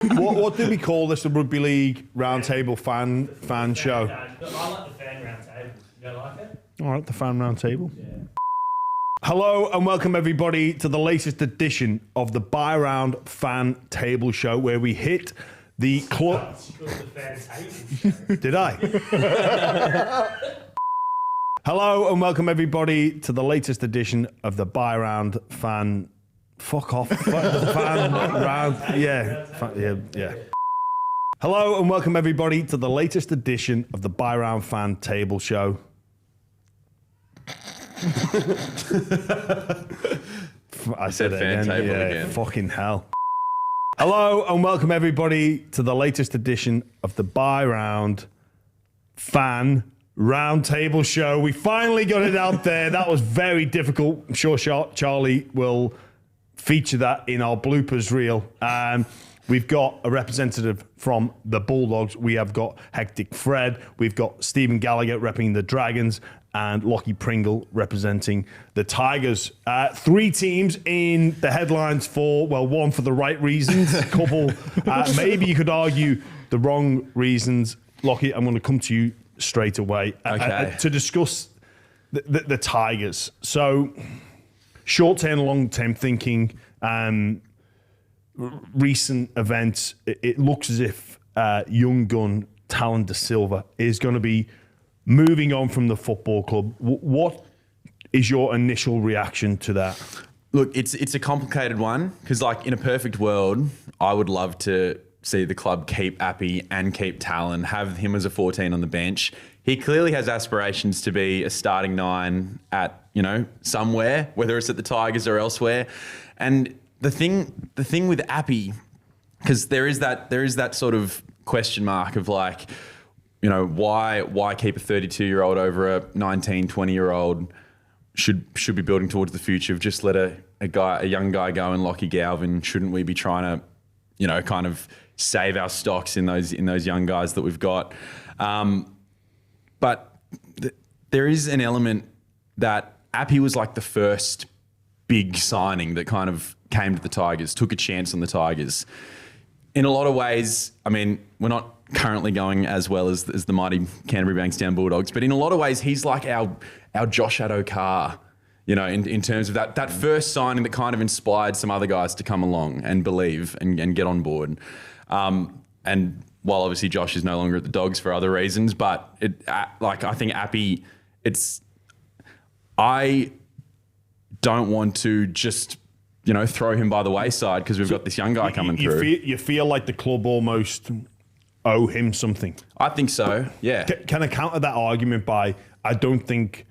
What did we call this? The Rugby League Roundtable fan show? I like the Fan Roundtable. You don't like it? All right, the Fan Roundtable. Yeah. Hello and welcome everybody to the latest edition of the Buy Round Fan Table Show, where we hit the club. It's called the Fan Table Show. Did I? Hello and welcome everybody to the latest edition of the Buy Round Fan. Fuck off. The Fan Round. Yeah. Hello and welcome everybody to the latest edition of the Buy Round Fan Table Show. I said it fan again. table again. Fucking hell. Hello and welcome everybody to the latest edition of the Buy Round Fan Roundtable Show. We finally got it out there. That was very difficult. I'm sure Charlie will feature that in our bloopers reel. We've got a representative from the Bulldogs. We have got Hectic Fred. We've got Stephen Gallagher representing the Dragons and Lachie Pringle representing the Tigers. Three teams in the headlines for, well, one for the right reasons, a couple, maybe you could argue the wrong reasons. Lachie, I'm going to come to you straight away to discuss the Tigers. So, short-term, long-term thinking, recent events, it looks as if young gun Tallyn de Silva is going to be moving on from the football club. What is your initial reaction to that? Look, it's a complicated one because, like, in a perfect world, I would love to see the club keep Appy and keep Tallyn, have him as a 14 on the bench. He clearly has aspirations to be a starting nine at, somewhere, whether it's at the Tigers or elsewhere. And the thing with Appy, because there is that sort of question mark of, like, why keep a 32-year-old over a 19, 20-year-old? Should be building towards the future. Of just let a young guy go and Lachlan Galvin. Shouldn't we be trying to, kind of save our stocks in those young guys that we've got? But there is an element that Appy was like the first big signing that kind of came to the Tigers, took a chance on the Tigers. In a lot of ways, I mean, we're not currently going as well as the mighty Canterbury Bankstown Bulldogs, but in a lot of ways, he's like our Josh Adokar, in terms of that first signing that kind of inspired some other guys to come along and believe and get on board. And while obviously Josh is no longer at the Dogs for other reasons, but I think Appy, I don't want to just throw him by the wayside because we've got this young guy coming through. You feel like the club almost owe him something? I think so, yeah. Can I counter that argument by, I don't think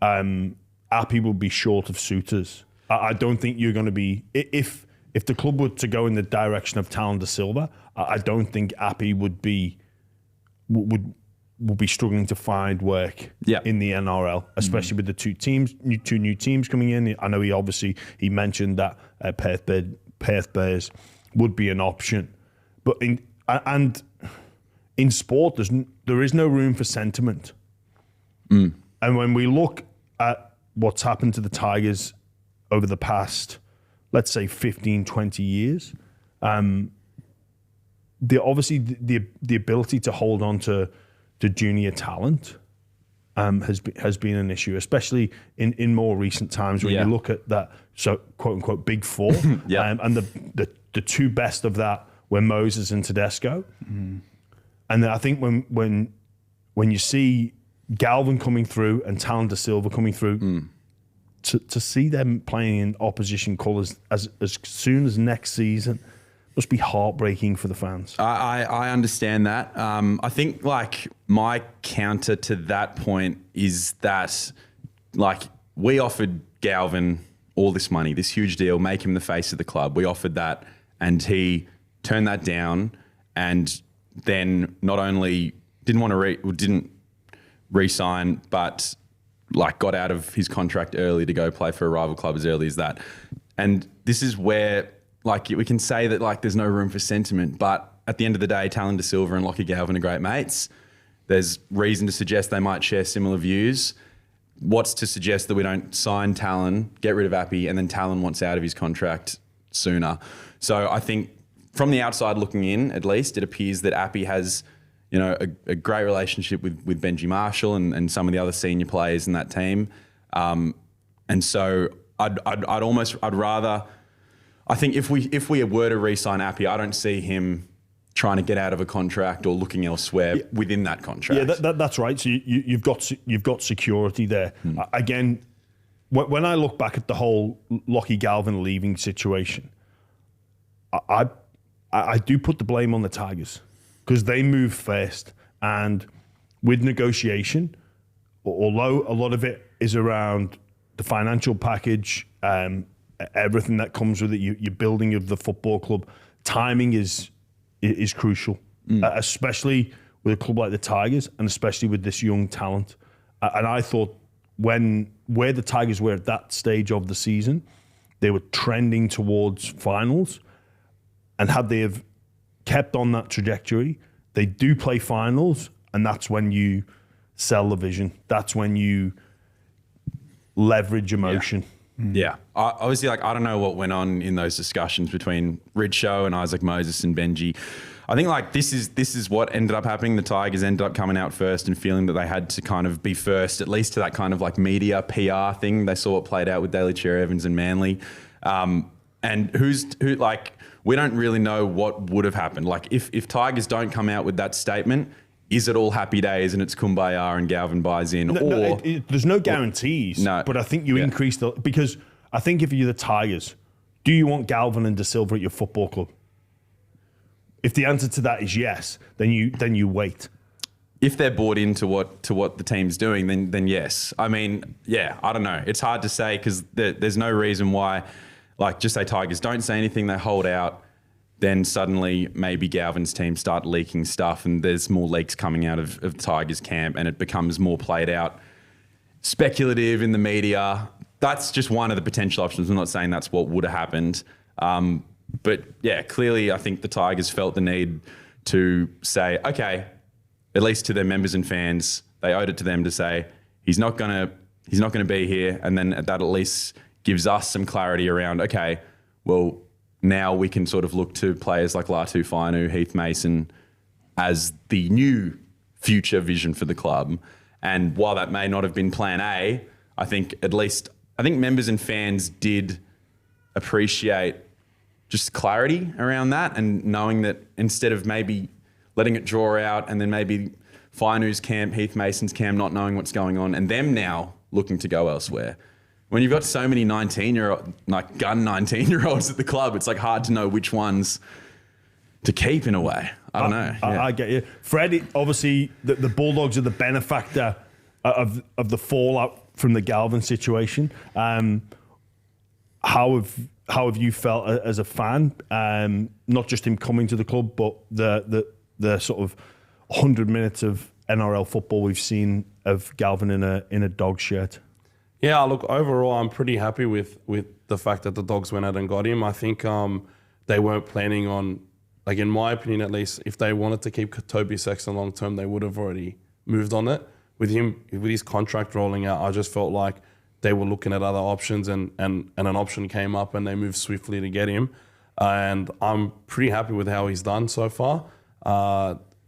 Appy will be short of suitors. I don't think you're going to be, if the club were to go in the direction of Tallyn de Silva, I don't think Appy would be struggling to find work in the NRL, especially with the two new teams coming in. I know he mentioned that Perth Bears would be an option, but in sport there is no room for sentiment. And when we look at what's happened to the Tigers over the past, let's say 15, 20 years, the ability to hold on to junior talent has been an issue, especially in more recent times when you look at that, so quote unquote big four, and the two best of that were Moses and Tedesco. And then I think when you see Galvin coming through and Tallyn de Silva coming through, to see them playing in opposition colours as soon as next season must be heartbreaking for the fans. I understand that. I think, like, my counter to that point is that, like, we offered Galvin all this money, this huge deal, make him the face of the club. We offered that, and he turned that down, and then not only didn't re-sign, but like got out of his contract early to go play for a rival club as early as that. And this is where, like, we can say that, like, there's no room for sentiment, but at the end of the day, Tallyn de Silva and Lachie Galvin are great mates. There's reason to suggest they might share similar views. What's to suggest that we don't sign Tallyn, get rid of Appy, and then Tallyn wants out of his contract sooner? So I think from the outside looking in, at least, it appears that Appy has, you know, a great relationship with Benji Marshall and some of the other senior players in that team. And so I'd rather, I think if we were to re-sign Appy, I don't see him trying to get out of a contract or looking elsewhere within that contract. Yeah, that's right. So you've got security there. Again, when I look back at the whole Lachie Galvin leaving situation, I do put the blame on the Tigers because they moved first, and with negotiation, although a lot of it is around the financial package, everything that comes with it, your building of the football club, timing is crucial, especially with a club like the Tigers and especially with this young talent. And I thought where the Tigers were at that stage of the season, they were trending towards finals. And had they have kept on that trajectory, they do play finals, and that's when you sell the vision. That's when you leverage emotion. Yeah. Obviously, I don't know what went on in those discussions between Ridshaw and Isaac Moses and Benji. I think this is what ended up happening. The Tigers ended up coming out first and feeling that they had to kind of be first, at least to that kind of media PR thing. They saw it played out with Daly Cherry Evans and Manly. And we don't really know what would have happened. If Tigers don't come out with that statement, is it all happy days and it's kumbaya and Galvin buys in? There's no guarantees. No. But I think you increase because I think if you're the Tigers, do you want Galvin and De Silva at your football club? If the answer to that is yes, then you wait. If they're bought into what the team's doing, then yes. I mean, I don't know. It's hard to say because there's no reason why, just say Tigers don't say anything, they hold out. Then suddenly maybe Galvin's team start leaking stuff and there's more leaks coming out of the Tigers camp and it becomes more played out, speculative in the media. That's just one of the potential options. I'm not saying that's what would have happened. But yeah, clearly I think the Tigers felt the need to say, okay, at least to their members and fans, they owed it to them to say, he's not gonna be here. And then that at least gives us some clarity around, okay, well, now we can sort of look to players like Latu Fainu, Heath Mason as the new future vision for the club. And while that may not have been plan A, I think members and fans did appreciate just clarity around that and knowing that instead of maybe letting it draw out and then maybe Fainu's camp, Heath Mason's camp, not knowing what's going on and them now looking to go elsewhere. When you've got so many 19-year-olds at the club, it's hard to know which ones to keep in a way. I don't know. I get you. Fred, obviously, the Bulldogs are the benefactor of the fallout from the Galvin situation. How have you felt as a fan? Not just him coming to the club, but the sort of 100 minutes of NRL football we've seen of Galvin in a dog shirt. Yeah, look, overall, I'm pretty happy with the fact that the Dogs went out and got him. I think they weren't planning on, in my opinion at least, if they wanted to keep Toby Sexton long term, they would have already moved on it. With his contract rolling out, I just felt like they were looking at other options and an option came up and they moved swiftly to get him. And I'm pretty happy with how he's done so far.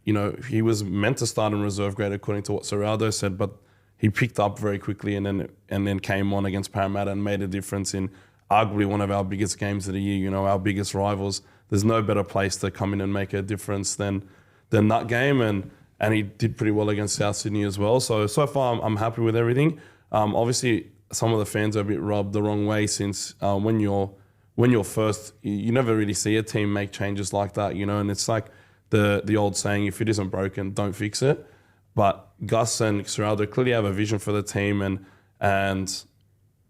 He was meant to start in reserve grade according to what Serraldo said, but he picked up very quickly and then came on against Parramatta and made a difference in arguably one of our biggest games of the year, our biggest rivals. There's no better place to come in and make a difference than that game. And he did pretty well against South Sydney as well. So far, I'm happy with everything. Obviously, some of the fans are a bit rubbed the wrong way since when you're first, you never really see a team make changes like that, and it's like the old saying, if it isn't broken, don't fix it. But Gus and Serraldo clearly have a vision for the team, and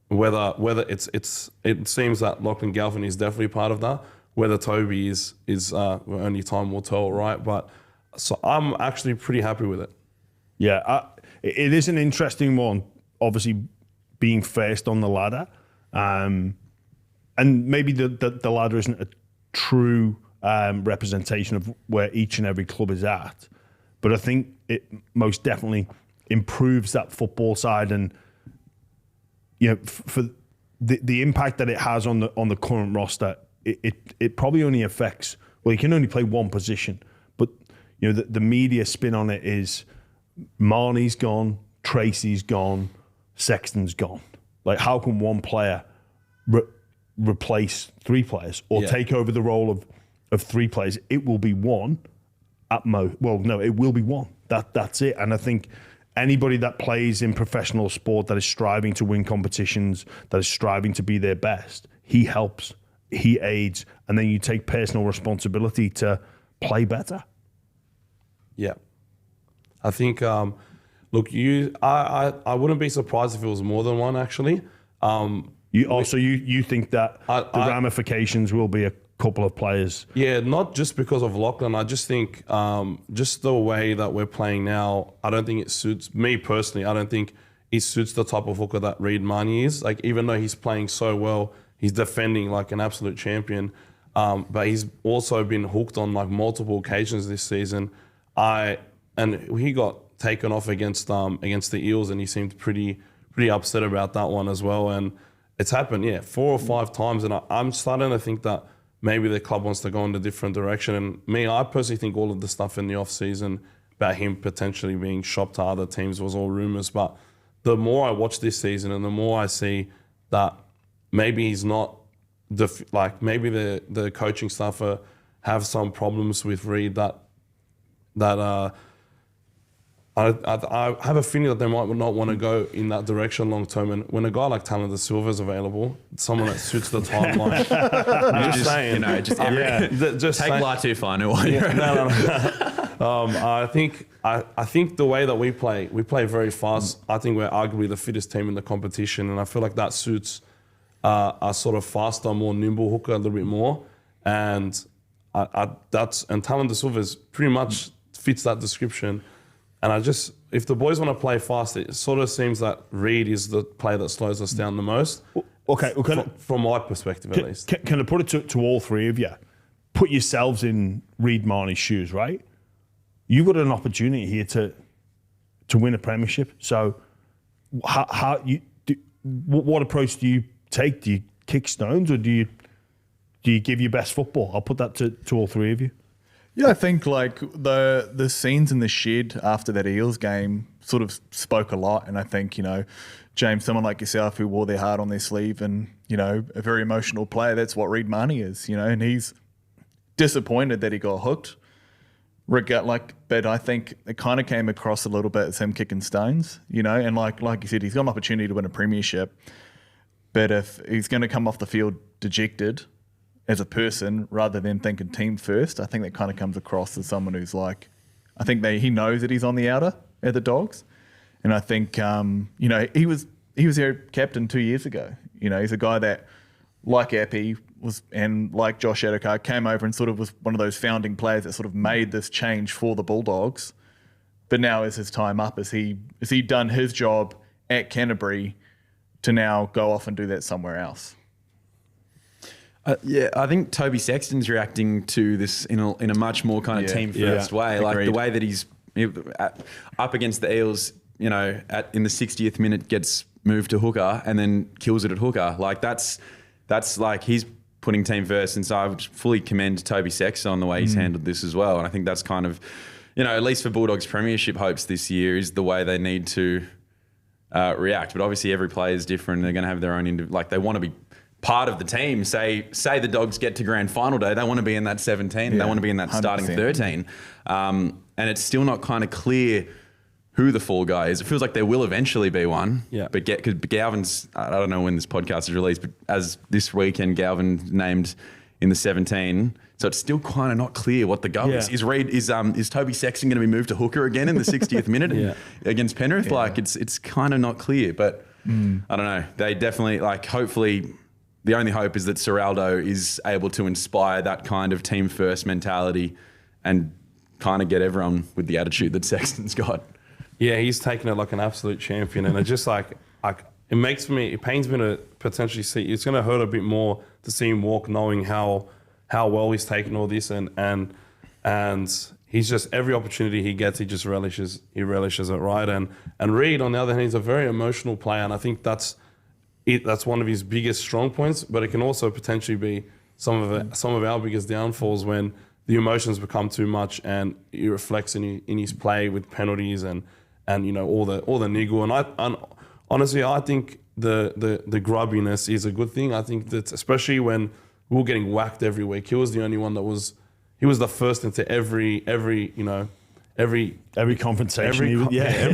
whether it seems that Lachlan Galvin is definitely part of that. Whether Toby is only time will tell, right? But so I'm actually pretty happy with it. Yeah, it is an interesting one. Obviously, being first on the ladder, and maybe the ladder isn't a true representation of where each and every club is at. But I think it most definitely improves that football side, and for the impact that it has on the current roster, it probably only affects Well, he can only play one position. But, you know, the media spin on it is Mahoney's gone, Tracy's gone, Sexton's gone. Like, how can one player replace three players or take over the role of three players? It will be one at most. Well, no, it will be one. That's it. And I think anybody that plays in professional sport that is striving to win competitions, that is striving to be their best, he helps, he aids, and then you take personal responsibility to play better. Yeah. I think, look, I wouldn't be surprised if it was more than one, actually. You think that the ramifications will be a couple of players? Yeah, not just because of Lachlan. I just think just the way that we're playing now, I don't think it suits me personally. I don't think it suits the type of hooker that Reid Mahoney is. Like, even though he's playing so well, he's defending like an absolute champion. But he's also been hooked on like multiple occasions this season. And he got taken off against the Eels, and he seemed pretty upset about that one as well. And it's happened, 4 or 5 times, and I'm starting to think that maybe the club wants to go in a different direction. And I personally think all of the stuff in the off season about him potentially being shopped to other teams was all rumours. But the more I watch this season, and the more I see that maybe he's not maybe the coaching staff have some problems with Reid that I have a feeling that they might not want to go in that direction long term. And when a guy like Tallyn Silva is available, someone that suits the timeline, I'm just saying, just take Lachie Pringle. I think the way that we play very fast. I think we're arguably the fittest team in the competition, and I feel like that suits a sort of faster, more nimble hooker a little bit more. And Tallyn Silva is pretty much fits that description. And if the boys want to play fast, it sort of seems that Reid is the player that slows us down the most. Okay, from my perspective at least. Can I put it to all three of you? Put yourselves in Reid Mahoney's shoes, right? You've got an opportunity here to win a premiership. So, what approach do you take? Do you kick stones, or do you give your best football? I'll put that to all three of you. Yeah, I think like the scenes in the shed after that Eels game sort of spoke a lot. And I think, you know, James, someone like yourself who wore their heart on their sleeve and, you know, a very emotional player, that's what Reid Mahoney is, you know, and he's disappointed that he got hooked. But I think it kind of came across a little bit as him kicking stones, you know, and like you said, he's got an opportunity to win a premiership. But if he's going to come off the field dejected as a person rather than thinking team first, I think that kind of comes across as someone who's like, I think he knows that he's on the outer at the Dogs. And I think, you know, he was their captain 2 years ago. You know, he's a guy that, like Appy and like Josh Adokar, came over and sort of was one of those founding players that sort of made this change for the Bulldogs. But now is his time up? Has he done his job at Canterbury to now go off and do that somewhere else? I think Toby Sexton's reacting to this in a much more kind of team first way. Agreed. Like the way that he's up against the Eels, you know, in the 60th minute gets moved to hooker and then kills it at hooker. Like that's like he's putting team first. And so I would fully commend Toby Sexton on the way he's handled this as well. And I think that's kind of, you know, at least for Bulldogs premiership hopes this year is the way they need to react. But obviously every player is different. They're going to have their own, they want to be part of the team. Say the Dogs get to grand final day, they want to be in that 17, they want to be in that 100%. Starting 13. And it's still not kind of clear who the fall guy is. It feels like there will eventually be one. Yeah. But because Galvin's, I don't know when this podcast is released, but as this weekend Galvin named in the 17, so it's still kind of not clear what the go is. Is Toby Sexton going to be moved to hooker again in the 60th minute against Penrith? Yeah. Like it's kind of not clear, but I don't know. They definitely hopefully. The only hope is that Seraldo is able to inspire that kind of team first mentality and kind of get everyone with the attitude that Sexton's got. Yeah, he's taken it like an absolute champion, and it just it pains me to potentially see. It's going to hurt a bit more to see him walk, knowing how well he's taken all this, and he's just every opportunity he gets, he just relishes it, right? And Reid, on the other hand, he's a very emotional player, and I think that's one of his biggest strong points, but it can also potentially be some of our biggest downfalls when the emotions become too much, and it reflects in his play with penalties and all the niggle. And honestly, I think the grubbiness is a good thing. I think that especially when we were getting whacked every week, he was the only one he was the first into every confrontation. Every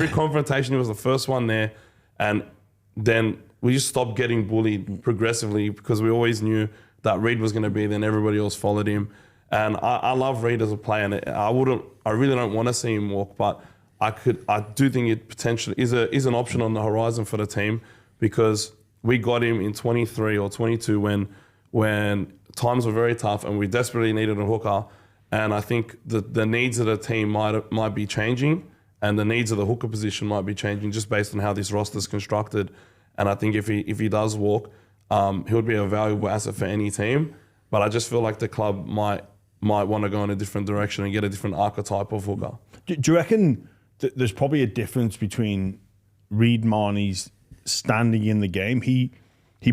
confrontation, he was the first one there. And then we just stopped getting bullied progressively because we always knew that Reid was going to be there and everybody else followed him. And I love Reid as a player, and I really don't want to see him walk, but I do think it potentially is an option on the horizon for the team, because we got him in 23 or 22 when times were very tough and we desperately needed a hooker. And I think the needs of the team might be changing, and the needs of the hooker position might be changing just based on how this roster is constructed. And I think if he does walk, he would be a valuable asset for any team. But I just feel like the club might want to go in a different direction and get a different archetype of hooker. Do you reckon there's probably a difference between Reid Mahoney's standing in the game? He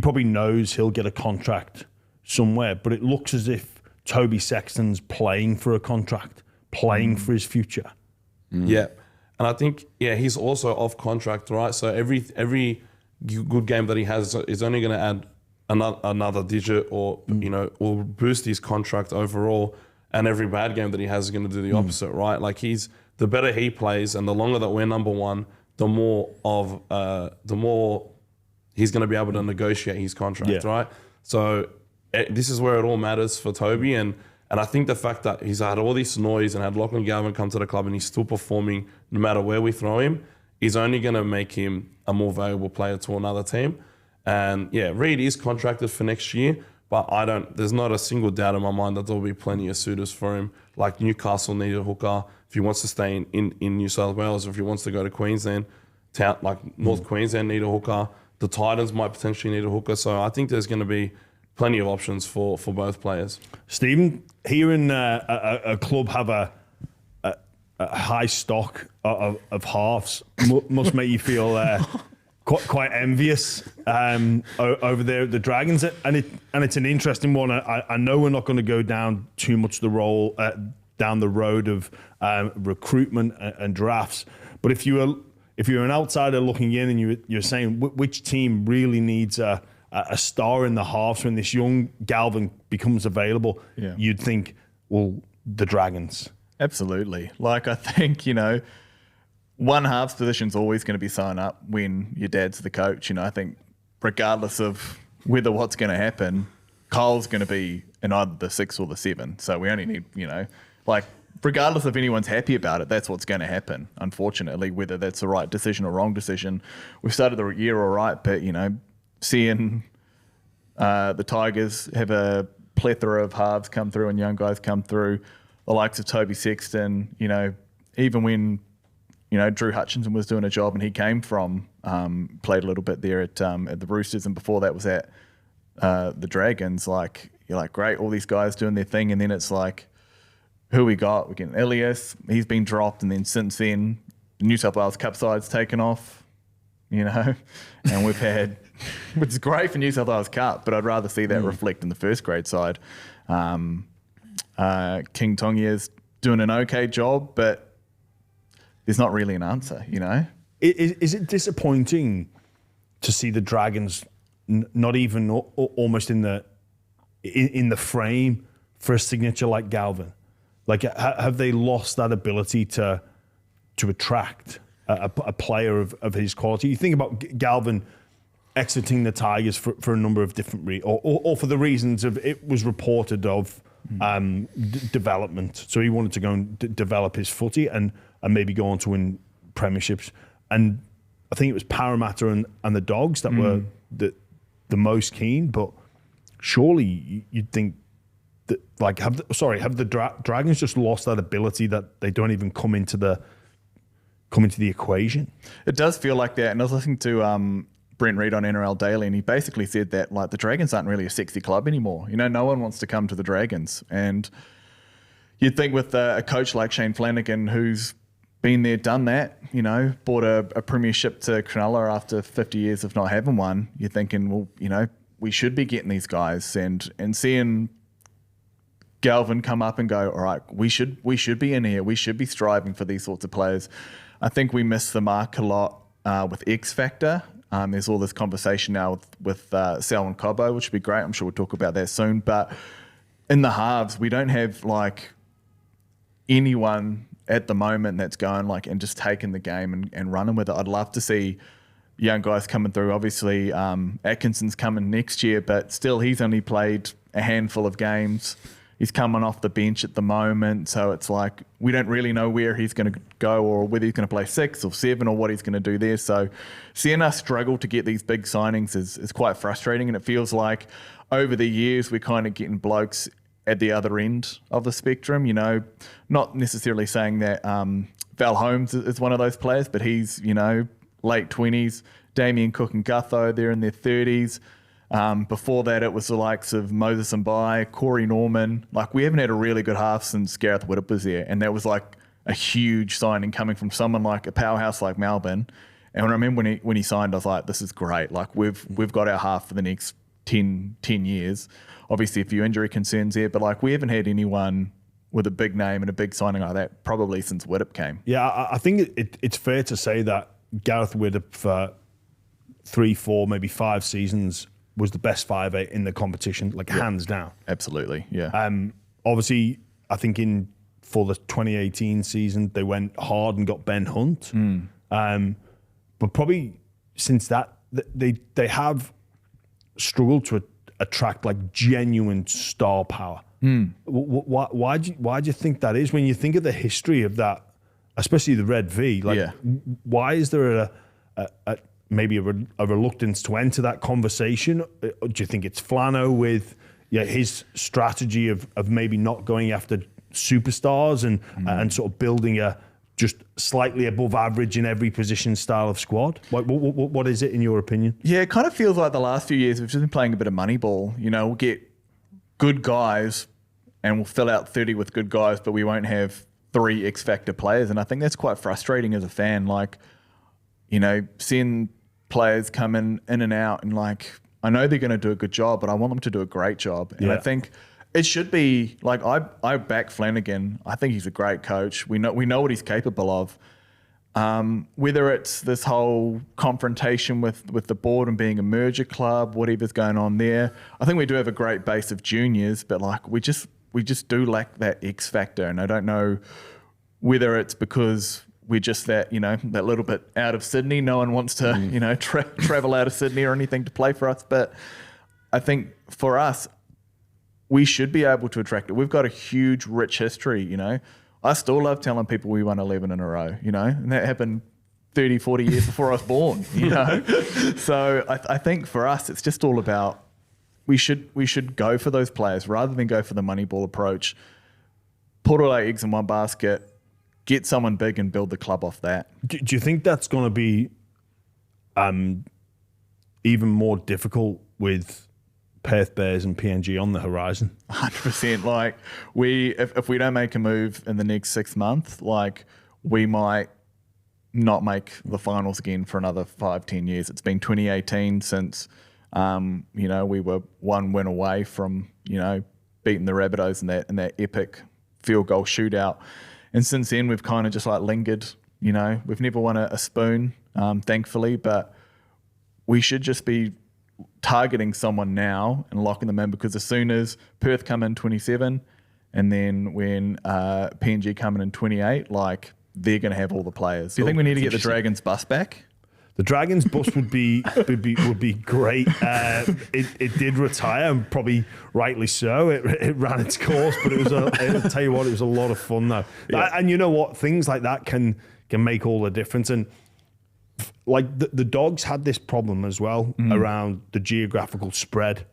probably knows he'll get a contract somewhere, but it looks as if Toby Sexton's playing for a contract, playing for his future. Yeah. And I think, he's also off contract, right? So every good game that he has is only going to add another digit or boost his contract overall. And every bad game that he has is going to do the opposite, right? Like the better he plays and the longer that we're number one, the more he's going to be able to negotiate his contract, right? So this is where it all matters for Toby. And I think the fact that he's had all this noise and had Lachlan Galvin come to the club and he's still performing no matter where we throw him is only going to make him a more valuable player to another team. And Reid is contracted for next year, but there's not a single doubt in my mind that there'll be plenty of suitors for him. Like Newcastle need a hooker if he wants to stay in New South Wales, or if he wants to go to Queensland, North Queensland need a hooker. The Titans might potentially need a hooker. So I think there's going to be plenty of options for both players. Stephen, hearing a club have a high stock of halves must make you feel quite envious over there at the Dragons, and it's an interesting one. I know we're not going to go down too much down the road of recruitment and drafts, but if you're an outsider looking in and you're saying which team really needs a star in the halves when this young Galvin becomes available, you'd think, well, the Dragons. Absolutely. Like, I think, one halves position's always going to be sewn up when your dad's the coach. I think regardless of what's going to happen, Kyle's going to be in either the 6 or the 7. So we only need, regardless if anyone's happy about it, that's what's going to happen, unfortunately, whether that's the right decision or wrong decision. We've started the year all right, but, seeing the Tigers have a plethora of halves come through and young guys come through, the likes of Toby Sexton, even when, Drew Hutchinson was doing a job and he came from, played a little bit there at the Roosters, and before that was at the Dragons, you're like, great, all these guys doing their thing, and then it's like, who we got? We get Elias, he's been dropped, and then since then, the New South Wales Cup side's taken off, and we've had, which is great for New South Wales Cup, but I'd rather see that reflect in the first grade side. King Tongia's doing an okay job, but there's not really an answer, Is it disappointing to see the Dragons not even almost in the frame for a signature like Galvin? Like, have they lost that ability to attract a player of his quality? You think about Galvin exiting the Tigers for a number of different reasons, or for the reasons of, it was reported of development. So he wanted to go and develop his footy and maybe go on to win premierships. And I think it was Parramatta and the Dogs that were the most keen. But surely you'd think that, have the Dragons just lost that ability that they don't even come into the equation? It does feel like that. And I was listening to Brent Reid on NRL Daily, and he basically said that the Dragons aren't really a sexy club anymore. No one wants to come to the Dragons. And you'd think with a coach like Shane Flanagan, who's been there, done that, bought a premiership to Cronulla after 50 years of not having one, you're thinking, well, we should be getting these guys. And seeing Galvin come up and go, all right, we should be in here. We should be striving for these sorts of players. I think we miss the mark a lot with X Factor. There's all this conversation now with Sal and Cobo, which would be great. I'm sure we'll talk about that soon. But in the halves, we don't have like anyone at the moment that's going like and just taking the game and running with it. I'd love to see young guys coming through. Obviously, Atkinson's coming next year, but still he's only played a handful of games. He's coming off the bench at the moment, so it's like we don't really know where he's going to go or whether he's going to play 6 or 7 or what he's going to do there. So seeing us struggle to get these big signings is quite frustrating, and it feels like over the years we're kind of getting blokes at the other end of the spectrum. You know, not necessarily saying that Val Holmes is one of those players, but he's, you know, late 20s. Damien Cook and Gutho, they're in their 30s. Before that, it was the likes of Moses and Bai, Corey Norman. Like, we haven't had a really good half since Gareth Widdop was there, and that was like a huge signing coming from someone like a powerhouse like Melbourne. And I remember when he signed, I was like, this is great. Like, we've got our half for the next 10 years. Obviously, a few injury concerns there, but like we haven't had anyone with a big name and a big signing like that probably since Widdop came. Yeah, I think it's fair to say that Gareth Widdop for 3, 4, maybe 5 seasons was the best 5'8" in the competition, like hands down. Absolutely, yeah. Obviously, I think for the 2018 season, they went hard and got Ben Hunt. But probably since that, they have struggled to attract like genuine star power. Why do you think that is? When you think of the history of that, especially the Red V, like why is there maybe a reluctance to enter that conversation? Do you think it's Flano with his strategy of maybe not going after superstars and sort of building a just slightly above average in every position style of squad? What is it in your opinion? Yeah, it kind of feels like the last few years we've just been playing a bit of money ball. You know, we'll get good guys and we'll fill out 30 with good guys, but we won't have 3 X Factor players. And I think that's quite frustrating as a fan. Like, you know, seeing players come in and out, and like, I know they're going to do a good job, but I want them to do a great job. And I think it should be like, I back Flanagan. I think he's a great coach. We know what he's capable of. Whether it's this whole confrontation with the board and being a merger club, whatever's going on there, I think we do have a great base of juniors, but like we just do lack that X factor. And I don't know whether it's because we're just that little bit out of Sydney. No one wants to, travel out of Sydney or anything to play for us. But I think for us, we should be able to attract it. We've got a huge, rich history, I still love telling people we won 11 in a row, and that happened 30, 40 years before I was born, So I think for us, it's just all about we should go for those players rather than go for the money ball approach. Put all our eggs in one basket, get someone big and build the club off that. Do you think that's going to be even more difficult with Perth Bears and PNG on the horizon? 100%. Like if we don't make a move in the next 6 months, like we might not make the finals again for another 5-10 years. It's been 2018 since we were one win away from beating the Rabbitohs in that epic field goal shootout. And since then, we've kind of just like lingered. We've never won a spoon, thankfully, but we should just be targeting someone now and locking them in, because as soon as Perth come in 27 and then when PNG come in 28, like they're going to have all the players. Do you think we need to get the Dragons bus back? The Dragons bus would be great. It did retire, and probably rightly so. It ran its course, but I'll tell you what, it was a lot of fun though. Yeah. And you know what? Things like that can make all the difference. And like the Dogs had this problem as well around the geographical spread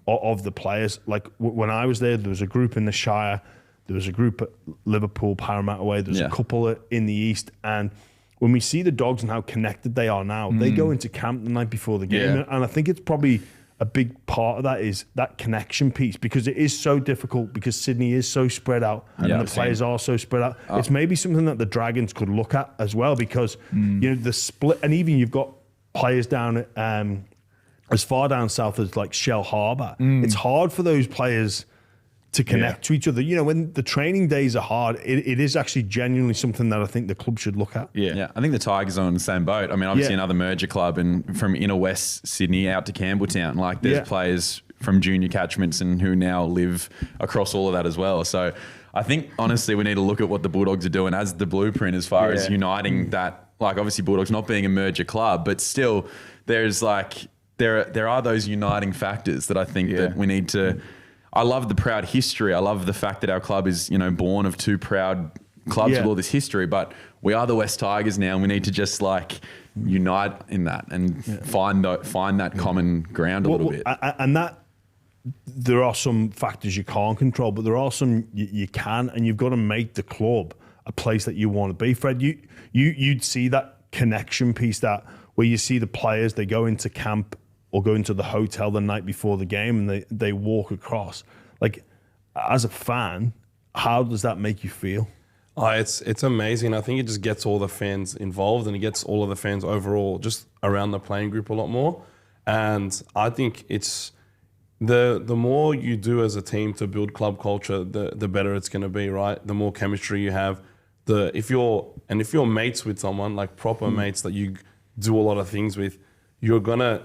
of the players. Like when I was there was a group in the Shire, there was a group at Liverpool, Parramatta Way, there's a couple in the East, and when we see the Dogs and how connected they are now, they go into camp the night before the game, and I think it's probably a big part of that is that connection piece, because it is so difficult because Sydney is so spread out and the players are so spread out. It's maybe something that the Dragons could look at as well, because the split, and even you've got players down at as far down south as like Shell Harbour. It's hard for those players to connect to each other. You know, when the training days are hard, it is actually genuinely something that I think the club should look at. Yeah, I think the Tigers are on the same boat. I mean, obviously another merger club, and from inner West Sydney out to Campbelltown, like there's players from junior catchments and who now live across all of that as well. So I think honestly we need to look at what the Bulldogs are doing as the blueprint as far as uniting that. Like obviously Bulldogs not being a merger club, but still there's like there are those uniting factors that I think that we need to. I love the proud history. I love the fact that our club is, you know, born of two proud clubs with all this history, but we are the West Tigers now, and we need to just like unite in that and find that common ground a little bit. And that there are some factors you can't control, but there are some you can, and you've got to make the club a place that you want to be. Fred, you'd see that connection piece, that where you see the players, they go into camp or go into the hotel the night before the game and they walk across. Like, as a fan, how does that make you feel? It's amazing. I think it just gets all the fans involved, and it gets all of the fans overall just around the playing group a lot more. And I think it's the more you do as a team to build club culture, the better it's going to be, right? The more chemistry you have. If you're mates with someone, like proper mates that you do a lot of things with, you're gonna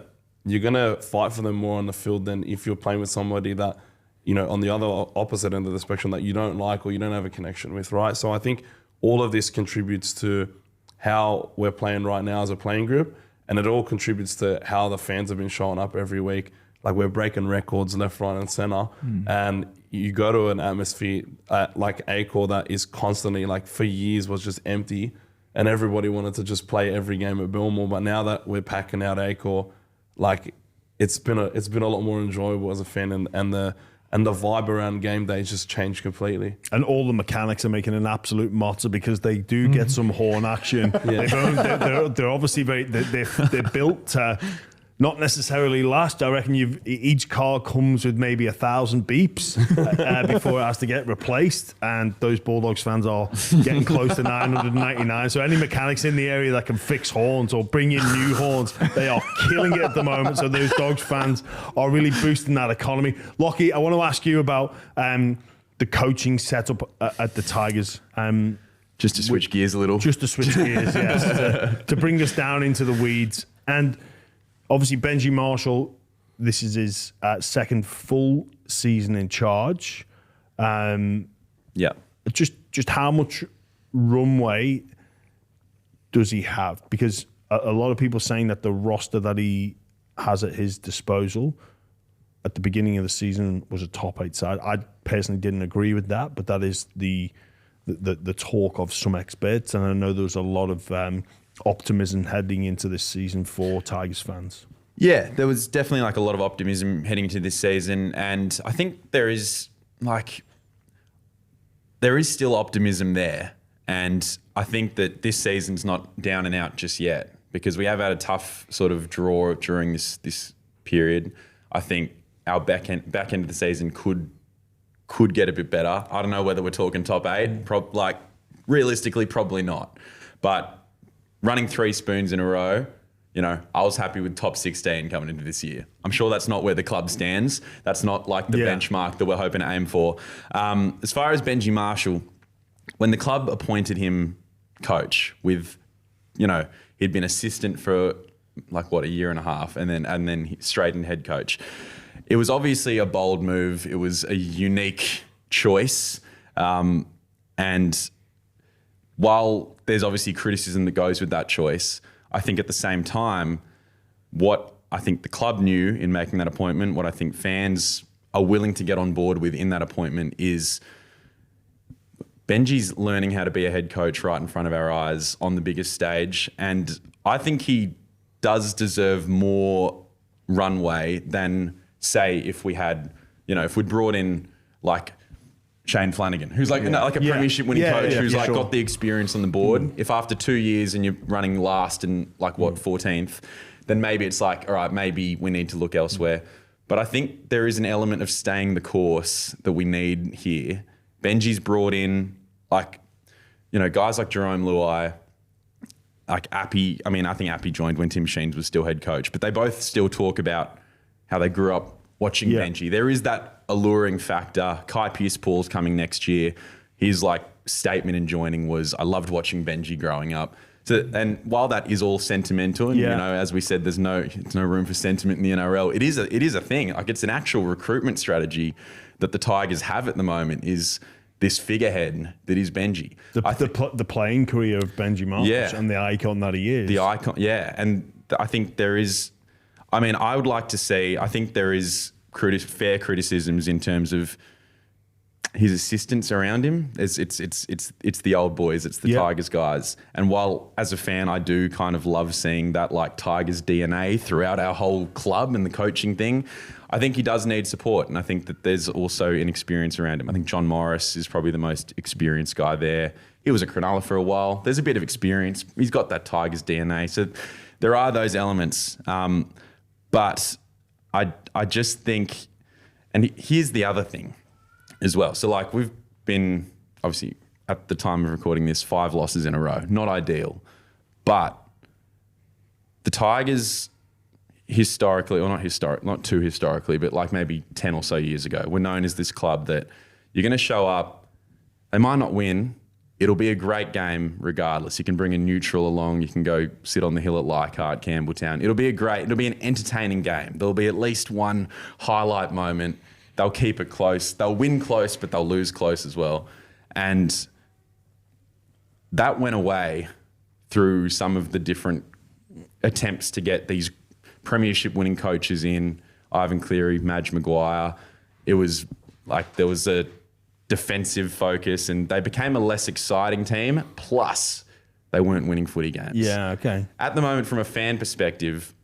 fight for them more on the field than if you're playing with somebody that, you know, on the other opposite end of the spectrum that you don't like or you don't have a connection with, right? So I think all of this contributes to how we're playing right now as a playing group, and it all contributes to how the fans have been showing up every week. Like, we're breaking records left, right, and center, and you go to an atmosphere like Acor that is constantly, like, for years was just empty, and everybody wanted to just play every game at Belmore. But now that we're packing out Acor, like, it's been a lot more enjoyable as a fan, and the vibe around game day just changed completely. And all the mechanics are making an absolute motto because they do get some horn action. They're obviously they're built to not necessarily last. I reckon each car comes with maybe 1,000 beeps before it has to get replaced, and those Bulldogs fans are getting close to 999. So any mechanics in the area that can fix horns or bring in new horns, they are killing it at the moment. So those Dogs fans are really boosting that economy. Lachie, I want to ask you about the coaching setup at the Tigers. Just to switch gears a little. Just to switch gears, yes. to bring us down into the weeds. And obviously, Benji Marshall, this is his second full season in charge. Just how much runway does he have? Because a lot of people are saying that the roster that he has at his disposal at the beginning of the season was a top 8 side. I personally didn't agree with that, but that is the talk of some experts, and I know there's a lot of optimism heading into this season for Tigers fans. Yeah, there was definitely like a lot of optimism heading into this season, and I think there is still optimism there, and I think that this season's not down and out just yet, because we have had a tough sort of draw during this period. I think our back end of the season could get a bit better. I don't know whether we're talking top 8, realistically probably not, but running 3 spoons in a row, you know, I was happy with top 16 coming into this year. I'm sure that's not where the club stands. That's not like the benchmark that we're hoping to aim for. As far as Benji Marshall, when the club appointed him coach with, you know, he'd been assistant for a year and a half, and then straight in head coach. It was obviously a bold move. It was a unique choice. And while there's obviously criticism that goes with that choice, I think at the same time, what I think the club knew in making that appointment, what I think fans are willing to get on board with in that appointment, is Benji's learning how to be a head coach right in front of our eyes on the biggest stage. And I think he does deserve more runway than, say, if we'd brought in like Shane Flanagan, who's like a premiership winning coach, who's got the experience on the board. If after 2 years and you're running last and 14th, then maybe it's like, all right, maybe we need to look elsewhere. But I think there is an element of staying the course that we need here. Benji's brought in guys like Jerome Luai, like Appy. I mean, I think Appy joined when Tim Sheens was still head coach, but they both still talk about how they grew up watching Benji. There is that alluring factor. Kai Pearce-Paul's coming next year. His like statement in joining was, I loved watching Benji growing up. So, and while that is all sentimental, and you know, as we said, there's no room for sentiment in the NRL. It is a thing. Like, it's an actual recruitment strategy that the Tigers have at the moment. Is this figurehead that is Benji, the playing career of Benji Marsh, and the icon that he is. The icon, and I think there is. I mean, I would like to see. I think there is fair criticisms in terms of his assistants around him. It's the old boys, it's the Tigers guys. And while as a fan I do kind of love seeing that like Tigers DNA throughout our whole club and the coaching thing, I think he does need support. And I think that there's also inexperience around him. I think John Morris is probably the most experienced guy there. He was a Cronulla for a while. There's a bit of experience. He's got that Tigers DNA. So there are those elements. But I just think, and here's the other thing as well. So like, we've been obviously at the time of recording this 5 losses in a row, not ideal, but the Tigers historically, or not too historically, but like maybe 10 or so years ago, were known as this club that you're going to show up, they might not win, it'll be a great game regardless. You can bring a neutral along, you can go sit on the hill at Leichhardt, Campbelltown. It'll be an entertaining game. There'll be at least one highlight moment. They'll keep it close. They'll win close, but they'll lose close as well. And that went away through some of the different attempts to get these premiership winning coaches in, Ivan Cleary, Madge Maguire. It was like there was a defensive focus and they became a less exciting team. Plus, they weren't winning footy games. Yeah, okay. At the moment, from a fan perspective,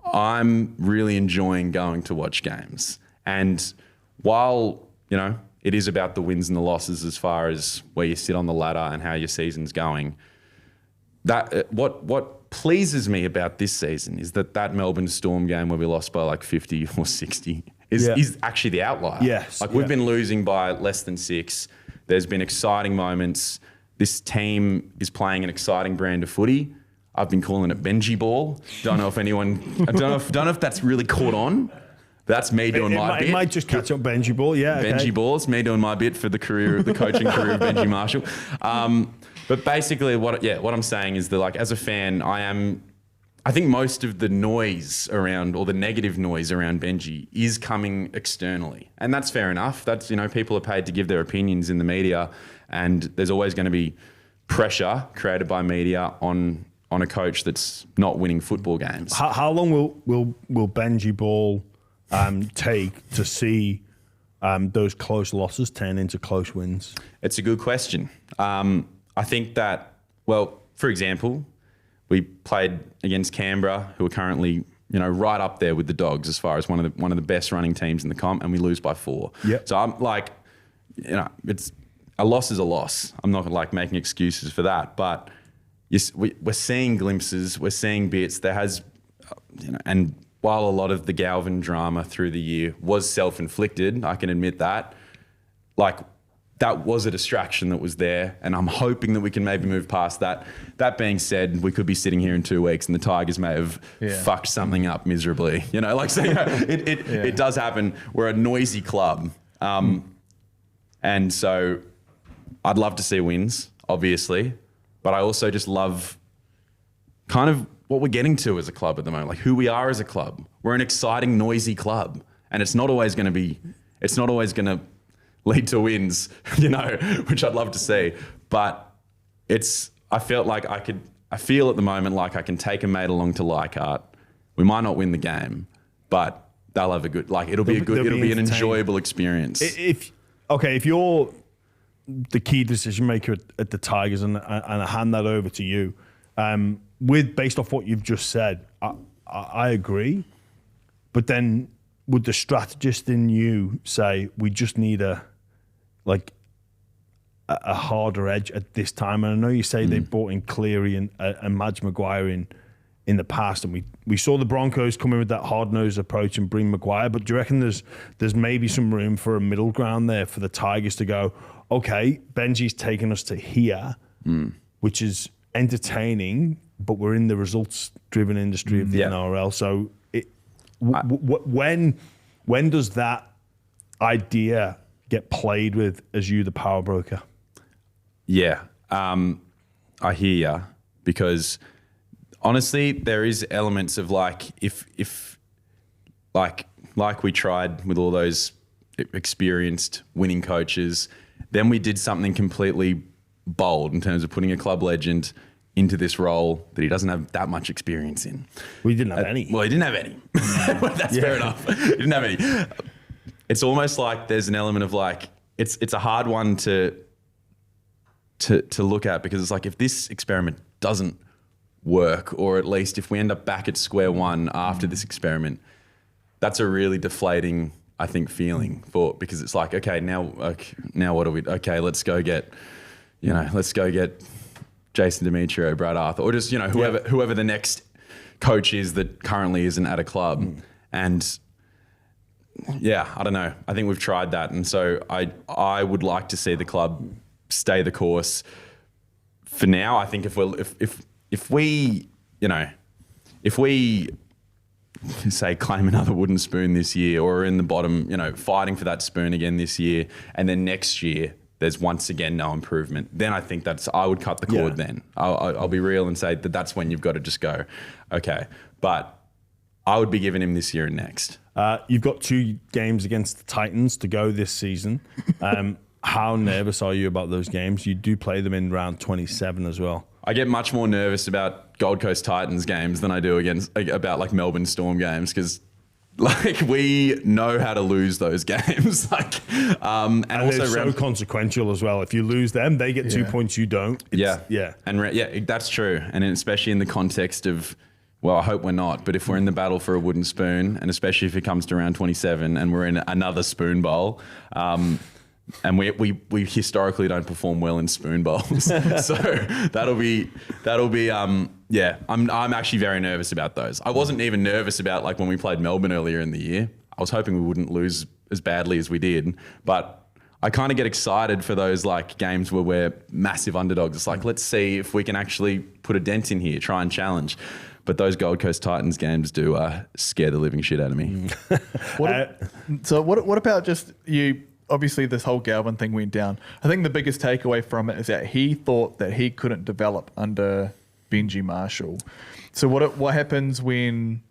I'm really enjoying going to watch games. And while, you know, it is about the wins and the losses as far as where you sit on the ladder and how your season's going, that what pleases me about this season is that Melbourne Storm game where we lost by like 50 or 60 is actually the outlier. Yes. Like we've been losing by less than 6. There's been exciting moments. This team is playing an exciting brand of footy. I've been calling it Benji ball. Don't know if that's really caught on. That's me doing my bit. It might just catch up Benji ball, yeah. Benji balls, me doing my bit for the coaching career of Benji Marshall. But basically, what I'm saying is that, like, as a fan, I think most of the noise around, or the negative noise around Benji, is coming externally, and that's fair enough. That's, you know, people are paid to give their opinions in the media, and there's always going to be pressure created by media on a coach that's not winning football games. How long will Benji ball take to see those close losses turn into close wins? It's a good question. I think that, well, for example, we played against Canberra, who are currently, you know, right up there with the Dogs as far as one of the best running teams in the comp, and we lose by 4. Yep. So I'm like, you know, it's a loss is a loss. I'm not like making excuses for that, but we're seeing glimpses, we're seeing bits. There has, you know, and while a lot of the Galvin drama through the year was self-inflicted, I can admit that, like, that was a distraction that was there, and I'm hoping that we can maybe move past that. That being said, we could be sitting here in 2 weeks and the Tigers may have fucked something up miserably. You know, like, so, you know, it does happen. We're a noisy club. And so I'd love to see wins, obviously, but I also just love kind of what we're getting to as a club at the moment, like who we are as a club. We're an exciting, noisy club, and it's not always going to lead to wins, you know, which I'd love to see. But I feel at the moment like I can take a mate along to Leichhardt. We might not win the game, but they'll have a good, like, it'll be an enjoyable experience. If you're the key decision maker at the Tigers, and I hand that over to you, based off what you've just said, I agree. But then would the strategist in you say we just need a harder edge at this time? And I know you say they brought in Cleary and Madge Maguire in the past, and we saw the Broncos come in with that hard-nosed approach and bring Maguire, but do you reckon there's maybe some room for a middle ground there for the Tigers to go, okay, Benji's taken us to here, which is entertaining, but we're in the results-driven industry of the NRL. So when When does that idea get played with as you, the power broker? Yeah, I hear ya, because honestly, there is elements of like if like we tried with all those experienced winning coaches, then we did something completely bold in terms of putting a club legend into this role that he doesn't have that much experience in. We didn't have any. Well, he didn't have any. That's fair enough. He didn't have any. It's almost like there's an element of like it's a hard one to look at, because it's like if this experiment doesn't work, or at least if we end up back at square one after this experiment, that's a really deflating, I think, feeling because it's like, okay, now what do we? Okay, let's go get Jason Demetrio, Brad Arthur, or just whoever the next coach is that currently isn't at a club. And yeah, I don't know. I think we've tried that, and so I would like to see the club stay the course for now. I think if we say claim another wooden spoon this year, or are in the bottom, fighting for that spoon again this year, and then next year there's once again no improvement, then I think I would cut the cord. Then I'll be real and say that's when you've got to just go, okay. But I would be giving him this year and next. You've got 2 games against the Titans to go this season. How nervous are you about those games? You do play them in round 27 as well. I get much more nervous about Gold Coast Titans games than I do about like Melbourne Storm games, because like we know how to lose those games. And also they're so consequential as well. If you lose them, they get 2 points, you don't. And that's true. And especially in the context of, well, I hope we're not, but if we're in the battle for a wooden spoon, and especially if it comes to round 27 and we're in another spoon bowl, and we historically don't perform well in spoon bowls, so that'll be I'm actually very nervous about those. I wasn't even nervous about like when we played Melbourne earlier in the year. I was hoping we wouldn't lose as badly as we did, but I kind of get excited for those like games where we're massive underdogs. It's like, let's see if we can actually put a dent in here, try and challenge. But those Gold Coast Titans games do scare the living shit out of me. What about just you? Obviously, this whole Galvin thing went down. I think the biggest takeaway from it is that he thought that he couldn't develop under Benji Marshall. So what happens when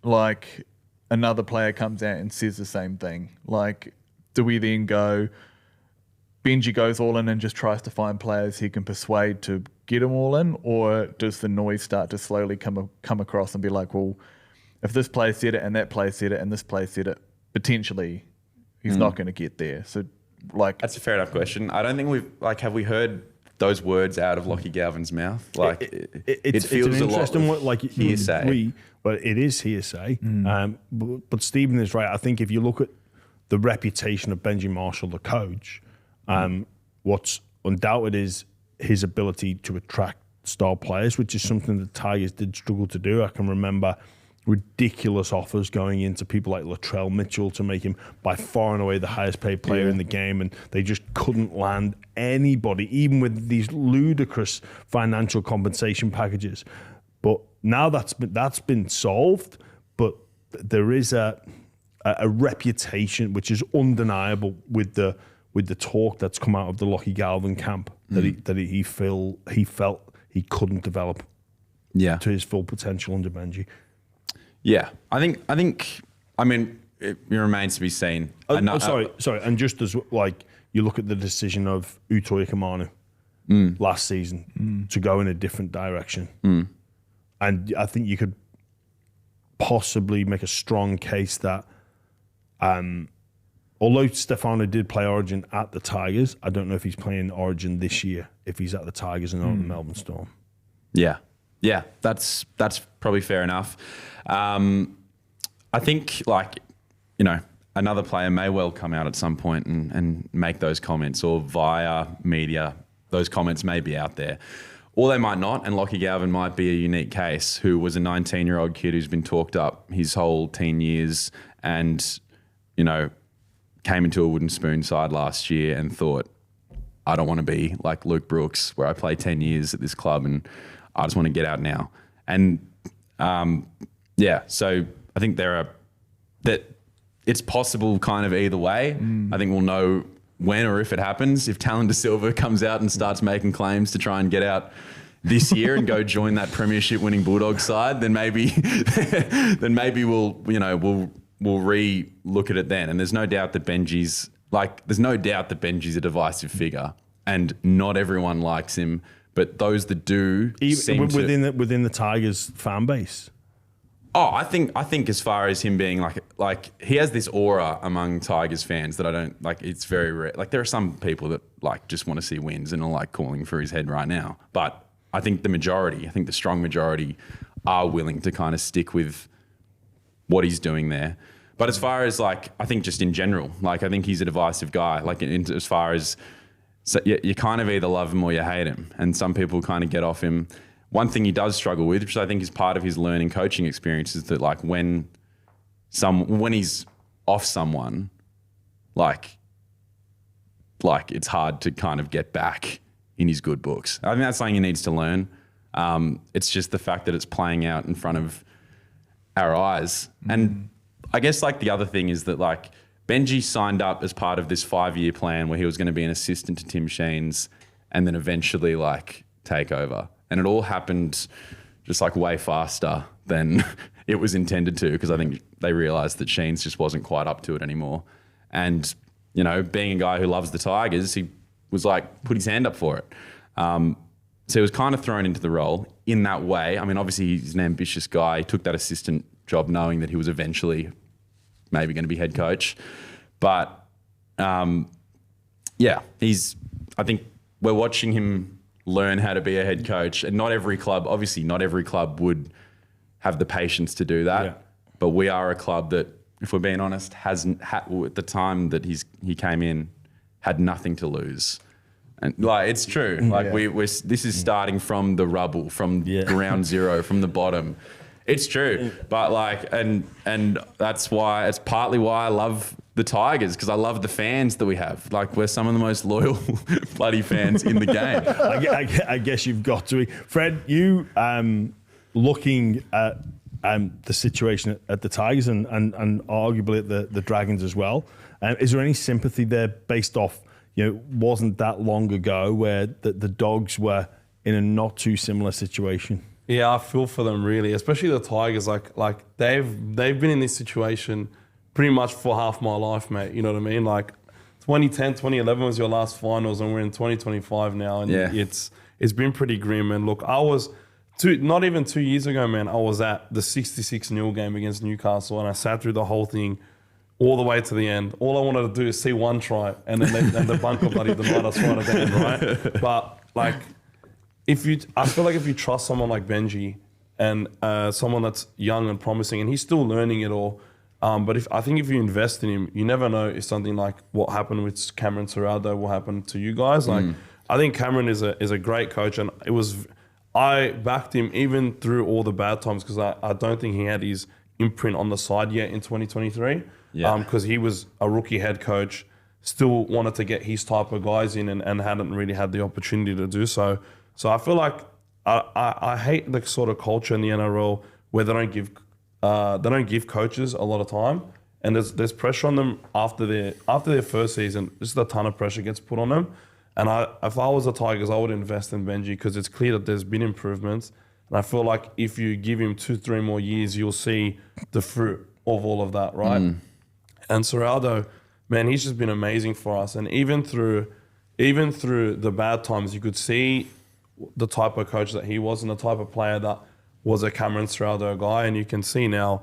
like another player comes out and says the same thing? Like, do we then go, Benji goes all in and just tries to find players he can persuade to get him all in, or does the noise start to slowly come across and be like, well, if this player said it and that player said it and this player said it, potentially he's not going to get there. So, like, that's a fair enough question. I don't think have we heard those words out of Lachie Galvin's mouth? Like, it feels it's an interesting a lot like hearsay. But it is hearsay. But Stephen is right. I think if you look at the reputation of Benji Marshall, the coach, what's undoubted is his ability to attract star players, which is something the Tigers did struggle to do. I can remember ridiculous offers going into people like Latrell Mitchell to make him by far and away the highest paid player in the game, and they just couldn't land anybody, even with these ludicrous financial compensation packages. But now that's been solved, but there is a reputation which is undeniable with the talk that's come out of the Lachie Galvin camp that he felt he couldn't develop to his full potential under Benji. Yeah, I mean, it remains to be seen. Sorry. And just as like you look at the decision of Utoya Kamanu last season to go in a different direction, and I think you could possibly make a strong case that, although Stefano did play Origin at the Tigers, I don't know if he's playing Origin this year if he's at the Tigers and not the Melbourne Storm. Yeah, that's probably fair enough. I think, like, another player may well come out at some point and make those comments, or via media, those comments may be out there. Or they might not, and Lachie Galvin might be a unique case, who was a 19-year-old kid who's been talked up his whole teen years and, came into a wooden spoon side last year and thought, I don't want to be like Luke Brooks, where I played 10 years at this club and I just want to get out now. And so I think it's possible kind of either way. I think we'll know when or if it happens. If Tallyn Silva comes out and starts making claims to try and get out this year and go join that premiership winning Bulldogs side, then maybe we'll re-look at it then. And there's no doubt that Benji's a divisive figure, and not everyone likes him. But those that do seem within the Tigers fan base. Oh, I think as far as him being like he has this aura among Tigers fans that I don't like. It's very rare. Like there are some people that like just want to see wins and are like calling for his head right now. But I think the strong majority are willing to kind of stick with what he's doing there. But as far as like, I think just in general, like I think he's a divisive guy. Like as far as, so you kind of either love him or you hate him. And some people kind of get off him. One thing he does struggle with, which I think is part of his learning coaching experience, is that like when he's off someone, like it's hard to kind of get back in his good books. I think that's something he needs to learn. It's just the fact that it's playing out in front of our eyes. And I guess like the other thing is that like Benji signed up as part of this 5-year plan where he was going to be an assistant to Tim Sheens and then eventually like take over. And it all happened just like way faster than it was intended to, because I think they realised that Sheens just wasn't quite up to it anymore. And, you know, being a guy who loves the Tigers, he was like, put his hand up for it. So he was kind of thrown into the role in that way. I mean, obviously he's an ambitious guy. He took that assistant job knowing that he was eventually maybe going to be head coach. But, I think we're watching him learn how to be a head coach. And not every club would have the patience to do that. Yeah. But we are a club that, if we're being honest, hasn't had, at the time that he came in, had nothing to lose. And like, it's true. Like this is starting from the rubble, from ground zero, from the bottom. It's true. But like, and that's why, it's partly why I love the Tigers, because I love the fans that we have. Like, we're some of the most loyal bloody fans in the game. I guess you've got to be. Fred, you looking at the situation at the Tigers and arguably at the Dragons as well, is there any sympathy there based off, wasn't that long ago where the Dogs were in a not too similar situation? Yeah, I feel for them really, especially the Tigers. Like they've been in this situation pretty much for half my life, mate. You know what I mean? Like 2010, 2011 was your last finals, and we're in 2025 now, and it's been pretty grim. And look, I was not even 2 years ago, man. I was at the 66-0 game against Newcastle, and I sat through the whole thing all the way to the end. All I wanted to do is see one try, and then the bunker bloody denied us right at the end, right? But like, I feel like if you trust someone like Benji and someone that's young and promising, and he's still learning it all. But I think if you invest in him, you never know if something like what happened with Cameron Serraldo will happen to you guys. Like, I think Cameron is a great coach, and I backed him even through all the bad times, because I don't think he had his imprint on the side yet in 2023. Yeah. Because he was a rookie head coach, still wanted to get his type of guys in, and hadn't really had the opportunity to do so. So I feel like I hate the sort of culture in the NRL where they don't give coaches a lot of time, and there's pressure on them after their first season. Just a ton of pressure gets put on them. And if I was the Tigers, I would invest in Benji, because it's clear that there's been improvements. And I feel like if you give him 2-3 more years, you'll see the fruit of all of that, right? And Serraldo, man, he's just been amazing for us. And even through the bad times, you could see the type of coach that he was and the type of player that was a Cameron Serraldo guy. And you can see now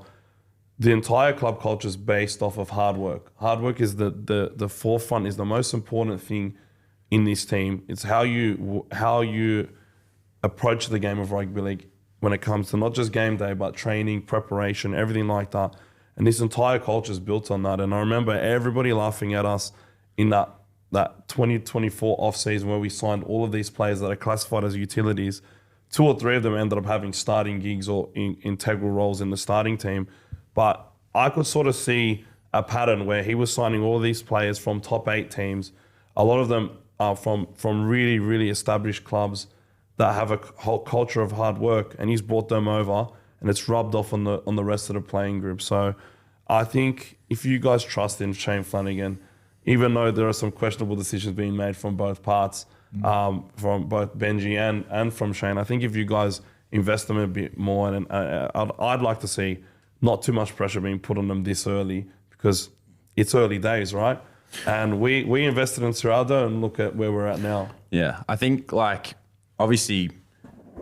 the entire club culture is based off of hard work. Hard work is the forefront, is the most important thing in this team. It's how you approach the game of rugby league when it comes to not just game day, but training, preparation, everything like that. And this entire culture is built on that. And I remember everybody laughing at us in that 2024 off-season where we signed all of these players that are classified as utilities. 2 or 3 of them ended up having starting gigs or integral roles in the starting team. But I could sort of see a pattern where he was signing all of these players from top 8 teams. A lot of them are from really, really established clubs that have a whole culture of hard work, and he's brought them over, and it's rubbed off on the rest of the playing group. So I think if you guys trust in Shane Flanagan, even though there are some questionable decisions being made from both parts, from both Benji and from Shane, I think if you guys invest them a bit more, and I'd like to see not too much pressure being put on them this early, because it's early days, right? And we invested in Serraldo, and look at where we're at now. Yeah, I think like obviously,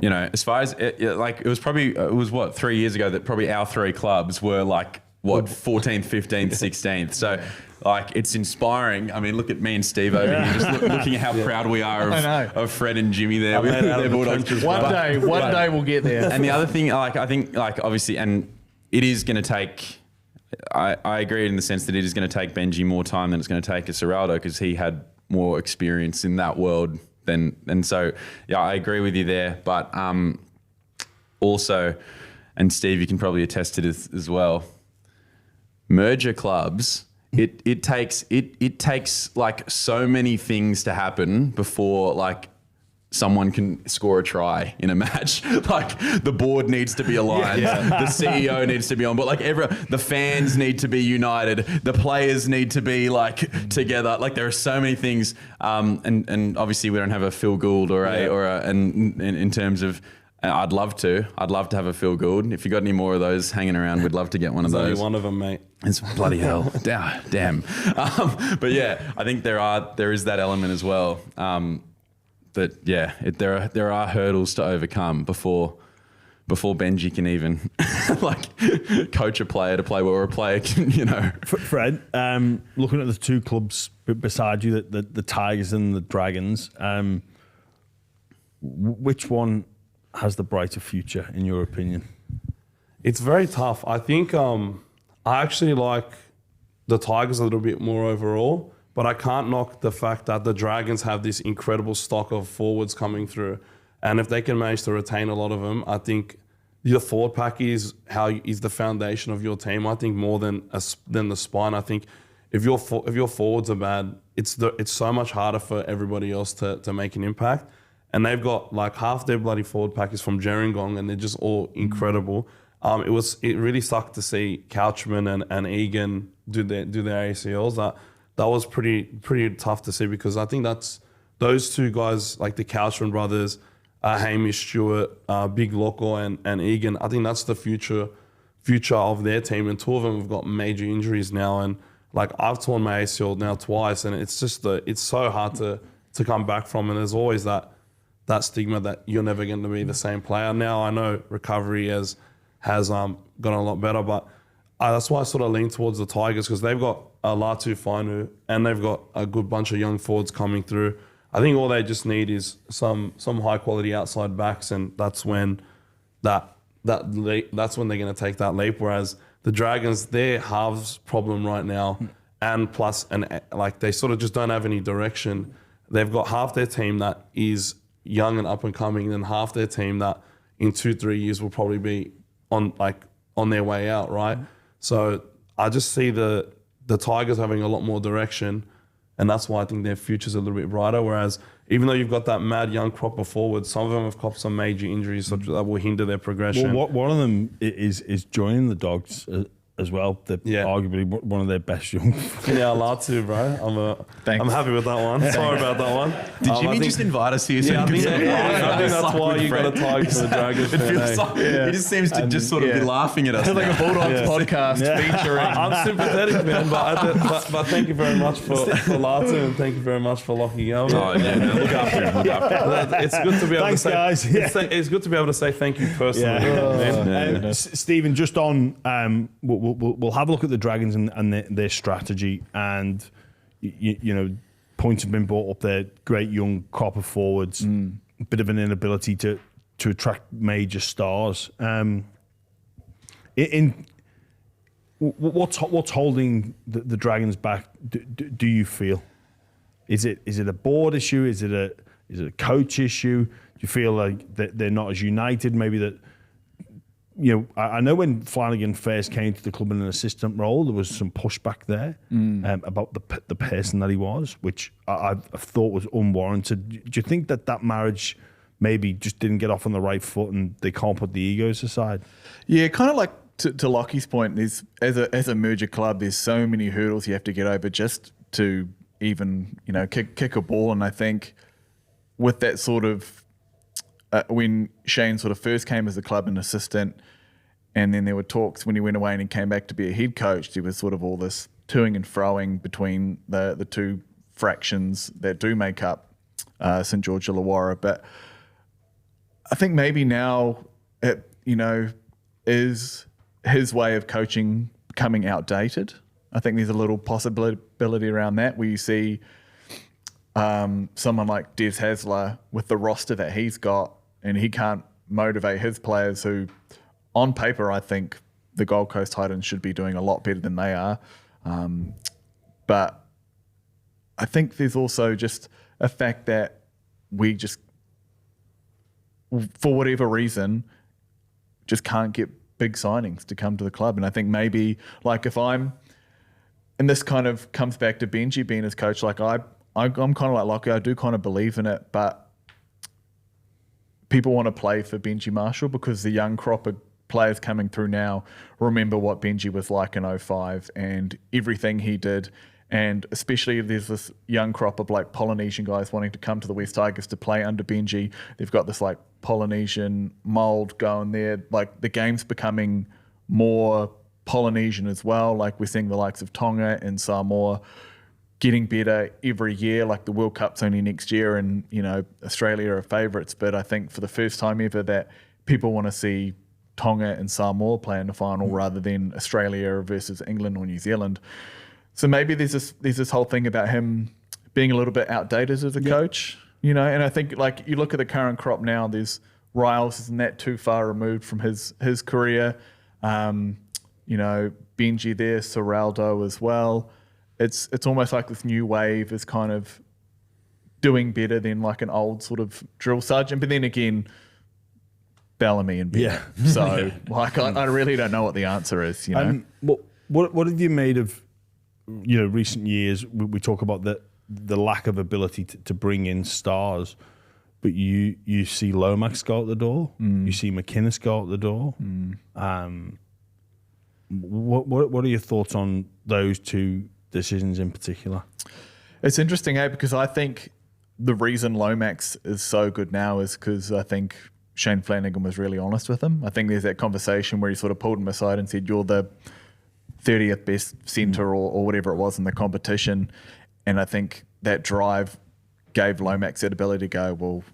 you know, as far as it was what 3 years ago that probably our three clubs were like what 14th, 15th, 16th. So like it's inspiring. I mean, look at me and Steve over here, just looking at how proud we are of Fred and Jimmy there. With their Bulldogs. One day we'll get there. And the other thing, like I think, like obviously, and it is going to take. I agree in the sense that it is going to take Benji more time than it's going to take a Serraldo, because he had more experience in that world than, and so yeah, I agree with you there. But also, and Steve, you can probably attest to this as well. Merger clubs, it takes like so many things to happen before like someone can score a try in a match. Like the board needs to be aligned, the CEO needs to be on board, like the fans need to be united, the players need to be like together. Like there are so many things, and obviously we don't have a Phil Gould and in terms of. I'd love to have a Phil Gould. If you got any more of those hanging around, we'd love to get one of those. Only one of them, mate. It's bloody hell. Damn. But yeah, I think there is that element as well. There are hurdles to overcome before Benji can even like coach a player to play where a player can, you know. Fred, looking at the two clubs beside you, the Tigers and the Dragons, which one has the brighter future in your opinion? It's very tough. I think I actually like the Tigers a little bit more overall, but I can't knock the fact that the Dragons have this incredible stock of forwards coming through. And if they can manage to retain a lot of them, I think your forward pack is the foundation of your team. I think more than the spine. I think if your forwards are bad, it's so much harder for everybody else to make an impact. And they've got like half their bloody forward pack is from Gerringong, and they're just all incredible. It really sucked to see Couchman and Egan do their ACLs. That was pretty tough to see, because I think that's those two guys, like the Couchman brothers, Hamish Stewart, Big Loco and Egan. I think that's the future of their team. And two of them have got major injuries now, and like I've torn my ACL now twice, and it's just it's so hard to come back from. And there's always that stigma that you're never going to be the same player. Now I know recovery has gotten a lot better, but that's why I sort of lean towards the Tigers, because they've got Latu Fainu and they've got a good bunch of young forwards coming through. I think all they just need is some high quality outside backs, and that's when that's when they're going to take that leap. Whereas the Dragons, their halves problem right now, and plus like they sort of just don't have any direction. They've got half their team that is young and up and coming, and half their team that in 2-3 years will probably be on their way out, right? So I just see the Tigers having a lot more direction, and that's why I think their future's a little bit brighter. Whereas even though you've got that mad young crop of forwards, some of them have copped some major injuries that will hinder their progression. Well, one of them is joining the Dogs as well. They're arguably one of their best young. Yeah, Latu, bro. I'm happy with that one. Sorry about that one. Did Jimmy just invite us here? I think that's why you got a tie for the Dragons. He just seems to just sort of be laughing at us. It's like a Bulldogs podcast featuring. I'm sympathetic, man, but thank you very much for Latu, and thank you very much for Lachlan Galvin. Oh yeah, no, look after him. It's good to be able Thanks, to say. guys. It's good to be able to say thank you personally. Stephen, just on, we'll have a look at the Dragons and their strategy, and you know, points have been brought up there. Great young crop of forwards, bit of an inability to attract major stars. What's holding the Dragons back? Do you feel? Is it a board issue? Is it a coach issue? Do you feel like they're not as united? Maybe that. You know, I know when Flanagan first came to the club in an assistant role, there was some pushback there about the person that he was, which I thought was unwarranted. Do you think that marriage maybe just didn't get off on the right foot and they can't put the egos aside? Yeah, kind of like to Lachie's point, there's as a merger club, there's so many hurdles you have to get over just to even kick a ball. And I think with that sort of when Shane sort of first came as a club and assistant, and then there were talks when he went away and he came back to be a head coach, there was sort of all this toing and froing between the two fractions that do make up St George Illawarra. But I think maybe now is his way of coaching becoming outdated. I think there's a little possibility around that where you see someone like Des Hasler with the roster that he's got, and he can't motivate his players who, on paper, I think the Gold Coast Titans should be doing a lot better than they are. But I think there's also just a fact that we just, for whatever reason, just can't get big signings to come to the club. And I think maybe, like, if I'm, and this kind of comes back to Benji being his coach, like I'm kind of like Lachie, I do kind of believe in it, but people want to play for Benji Marshall because the young crop of players coming through now remember what Benji was like in 05 and everything he did. And especially if there's this young crop of like Polynesian guys wanting to come to the West Tigers to play under Benji, they've got this like Polynesian mold going there. Like the game's becoming more Polynesian as well. Like we're seeing the likes of Tonga and Samoa getting better every year. Like the World Cup's only next year, and Australia are favourites. But I think for the first time ever that people want to see Tonga and Samoa play in the final rather than Australia versus England or New Zealand. So maybe there's this whole thing about him being a little bit outdated as a coach, and I think like you look at the current crop now, there's Riles isn't that too far removed from his career. Benji there, Serraldo as well. It's almost like this new wave is kind of doing better than like an old sort of drill sergeant. But then again, Bellamy and Ben. So like I really don't know what the answer is. What have you made of recent years? We talk about the lack of ability to bring in stars, but you see Lomax go out the door, you see McInnes go out the door. What are your thoughts on those two decisions in particular? It's interesting, because I think the reason Lomax is so good now is because I think Shane Flanagan was really honest with him. I think there's that conversation where he sort of pulled him aside and said, you're the 30th best centre or whatever it was in the competition. And I think that drive gave Lomax that ability to go, well,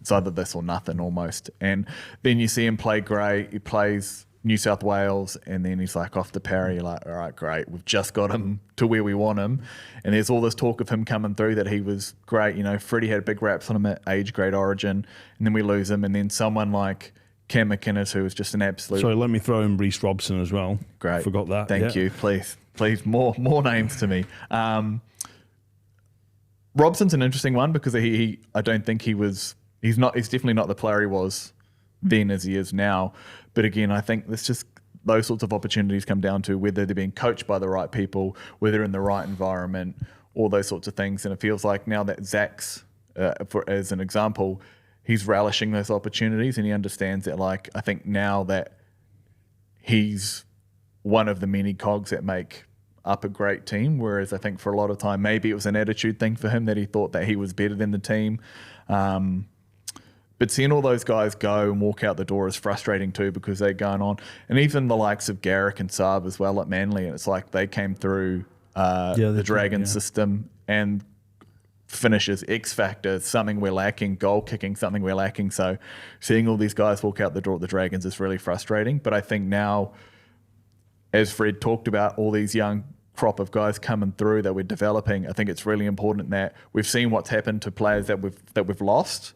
it's either this or nothing almost. And then you see him play great. He plays New South Wales, and then he's like off to Parry. You're like, all right, great. We've just got him to where we want him. And there's all this talk of him coming through that he was great. Freddie had big raps on him at age grade Origin, and then we lose him. And then someone like Cam McInnes, who was just an absolute... Sorry, let me throw in Reece Robson as well. Great. Forgot that. Thank you. Please, more names to me. Robson's an interesting one because I don't think he's definitely not the player he was then as he is now. But again, I think it's just those sorts of opportunities come down to whether they're being coached by the right people, whether they're in the right environment, all those sorts of things. And it feels like now that Zach's, as an example, he's relishing those opportunities, and he understands that, like, I think now that he's one of the many cogs that make up a great team, whereas I think for a lot of time, maybe it was an attitude thing for him that he thought that he was better than the team. But seeing all those guys go and walk out the door is frustrating too, because they're going on. And even the likes of Garrick and Saab as well at Manly, and it's like they came through the Dragon system and finishes X factor, something we're lacking, goal kicking, something we're lacking. So seeing all these guys walk out the door at the Dragons is really frustrating. But I think now, as Fred talked about, all these young crop of guys coming through that we're developing, I think it's really important that we've seen what's happened to players that we've lost.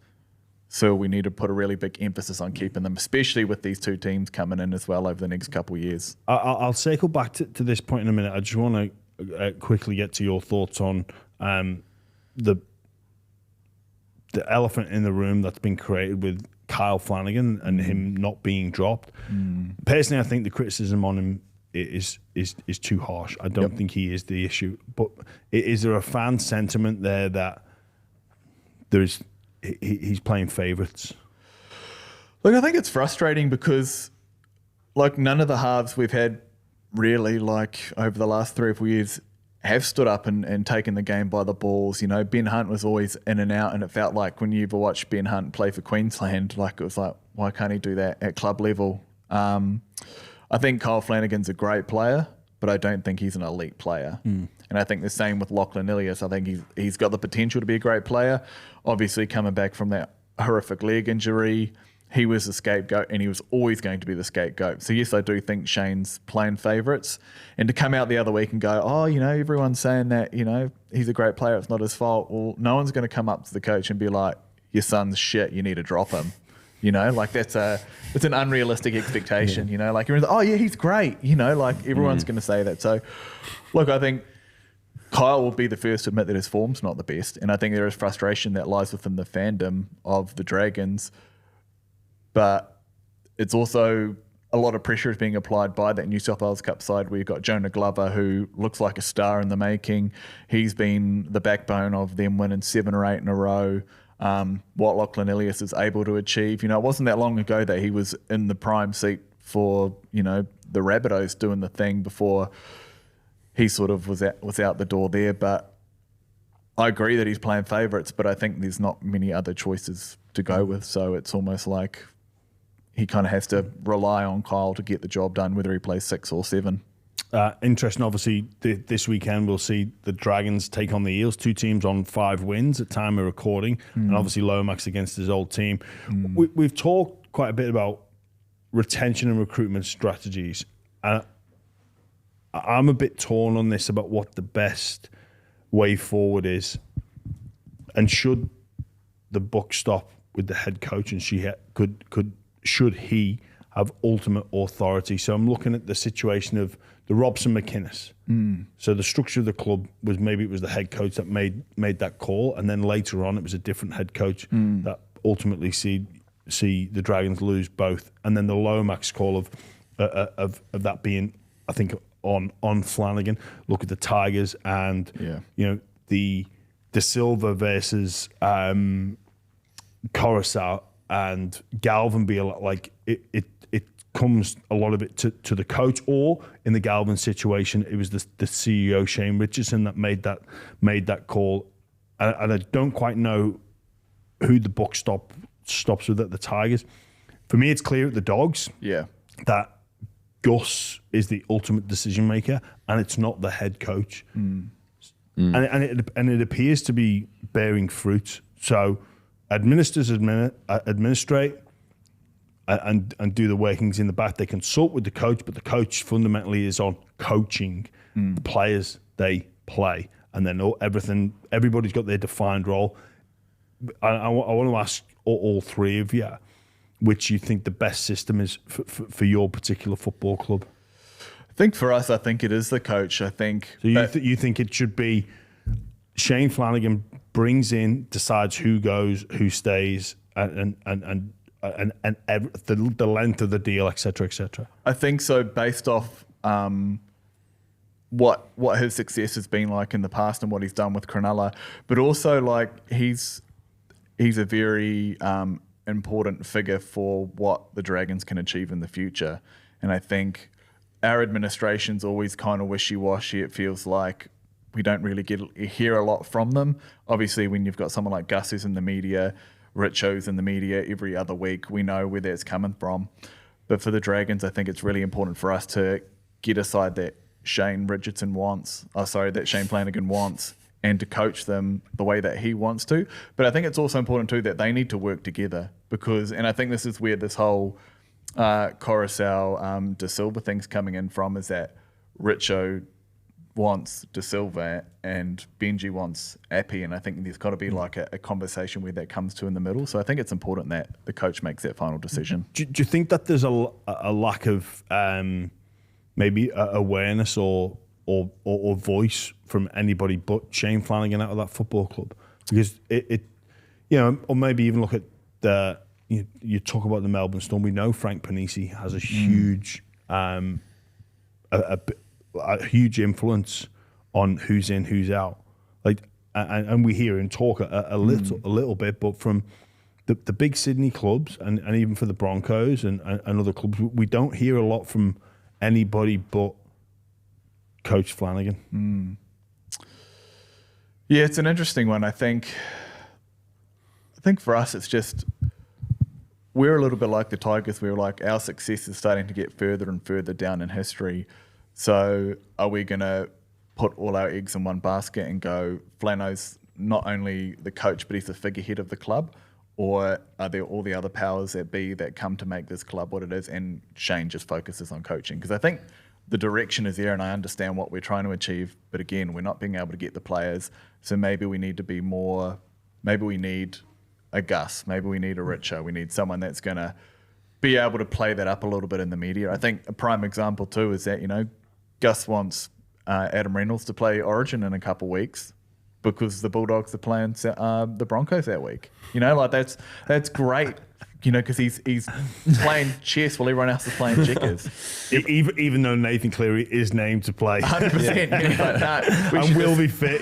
So we need to put a really big emphasis on keeping them, especially with these two teams coming in as well over the next couple of years. I'll circle back to this point in a minute. I just want to quickly get to your thoughts on the elephant in the room that's been created with Kyle Flanagan and him not being dropped. Personally, I think the criticism on him is too harsh. I don't think he is the issue. But is there a fan sentiment there that he's playing favourites? Look, I think it's frustrating because like none of the halves we've had really, like over the last 3 or 4 years, have stood up and taken the game by the balls. You know, Ben Hunt was always in and out, and it felt like when you ever watched Ben Hunt play for Queensland, like it was like, why can't he do that at club level? I think Kyle Flanagan's a great player, but I don't think he's an elite player. And I think the same with Lachlan Ilias. I think he's got the potential to be a great player. Obviously, coming back from that horrific leg injury, he was the scapegoat, and he was always going to be the scapegoat. So yes, I do think Shane's playing favourites. And to come out the other week and go, oh, you know, everyone's saying that, you know, he's a great player, it's not his fault. Well, no one's going to come up to the coach and be like, your son's shit, you need to drop him. You know, like it's an unrealistic expectation, you know, like everyone's, oh yeah, he's great. You know, like everyone's going to say that. So look, I think Kyle will be the first to admit that his form's not the best. And I think there is frustration that lies within the fandom of the Dragons. But it's also a lot of pressure is being applied by that New South Wales Cup side where you've got Jonah Glover, who looks like a star in the making. He's been the backbone of them winning 7 or 8 in a row. What Lachlan Ilias is able to achieve. You know, it wasn't that long ago that he was in the prime seat for, you know, the Rabbitohs doing the thing before he sort of was out the door there. But I agree that he's playing favourites, but I think there's not many other choices to go with. So it's almost like he kind of has to rely on Kyle to get the job done, whether he plays 6 or 7. Interesting. Obviously, this weekend we'll see the Dragons take on the Eels. 2 teams on 5 wins at time of recording, and obviously Lomax against his old team. We've talked quite a bit about retention and recruitment strategies. I'm a bit torn on this about what the best way forward is, and should the buck stop with the head coach, and should he have ultimate authority? So I'm looking at the situation of the Robson McInnes. So the structure of the club was maybe it was the head coach that made that call, and then later on it was a different head coach that ultimately see the Dragons lose both. And then the Lomax call of that being, I think, on Flanagan. Look at the Tigers and you know the Silva versus Koroisau and Galvin be a lot like it comes a lot of it to the coach, or in the Galvin situation, it was the CEO Shane Richardson that made that call, and I don't quite know who the buck stops with at the Tigers. For me, it's clear at the Dogs that Gus is the ultimate decision maker, and it's not the head coach, and it appears to be bearing fruit. So administrators administrate. And do the workings in the back. They consult with the coach, but the coach fundamentally is on coaching the players they play, and then everybody's got their defined role. I want to ask all 3 of you, which you think the best system is for your particular football club. I think for us, I think it is the coach. I think. So you think it should be Shane Flanagan brings in, decides who goes, who stays, and the length of the deal, etc., etc. I think so, based off what his success has been like in the past and what he's done with Cronulla, but also like he's a very important figure for what the Dragons can achieve in the future. And I think our administration's always kind of wishy-washy. It feels like we don't really hear a lot from them. Obviously, when you've got someone like Gus who's in the media, Richo's in the media every other week, we know where that's coming from. But for the Dragons, I think it's really important for us to get a side that Shane Flanagan wants, and to coach them the way that he wants to. But I think it's also important too that they need to work together, and I think this is where this whole Koroisau De Silva thing's coming in from, is that Richo wants De Silva and Benji wants Appy, and I think there's got to be like a conversation where that comes to in the middle. So I think it's important that the coach makes that final decision. Do you think that there's a lack of maybe awareness or voice from anybody but Shane Flanagan out of that football club? Because it you know, or maybe even look at you talk about the Melbourne Storm. We know Frank Panisi has a huge a huge influence on who's in, who's out. Like, and we hear him talk a little bit, but from the big Sydney clubs and even for the Broncos and other clubs, we don't hear a lot from anybody but Coach Flanagan. Yeah, it's an interesting one. I think for us, it's just we're a little bit like the Tigers. We're like our success is starting to get further and further down in history. So are we going to put all our eggs in one basket and go, Flano's not only the coach, but he's the figurehead of the club? Or are there all the other powers that be that come to make this club what it is, and Shane just focuses on coaching? Because I think the direction is there and I understand what we're trying to achieve, but again, we're not being able to get the players. So maybe we need to be more, maybe we need a Gus, maybe we need a Richo, we need someone that's going to be able to play that up a little bit in the media. I think a prime example too is that, Gus wants Adam Reynolds to play Origin in a couple of weeks because the Bulldogs are playing the Broncos that week. That's great. Because he's playing chess while everyone else is playing checkers. Even though Nathan Cleary is named to play. 100%. And will be fit,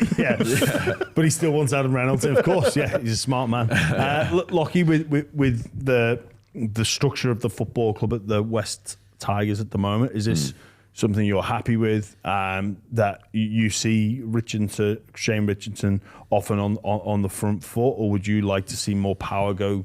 but he still wants Adam Reynolds. And of course, he's a smart man. Lachie, with the structure of the football club at the West Tigers at the moment, is this something you're happy with, that you see Shane Richardson often on the front foot, or would you like to see more power go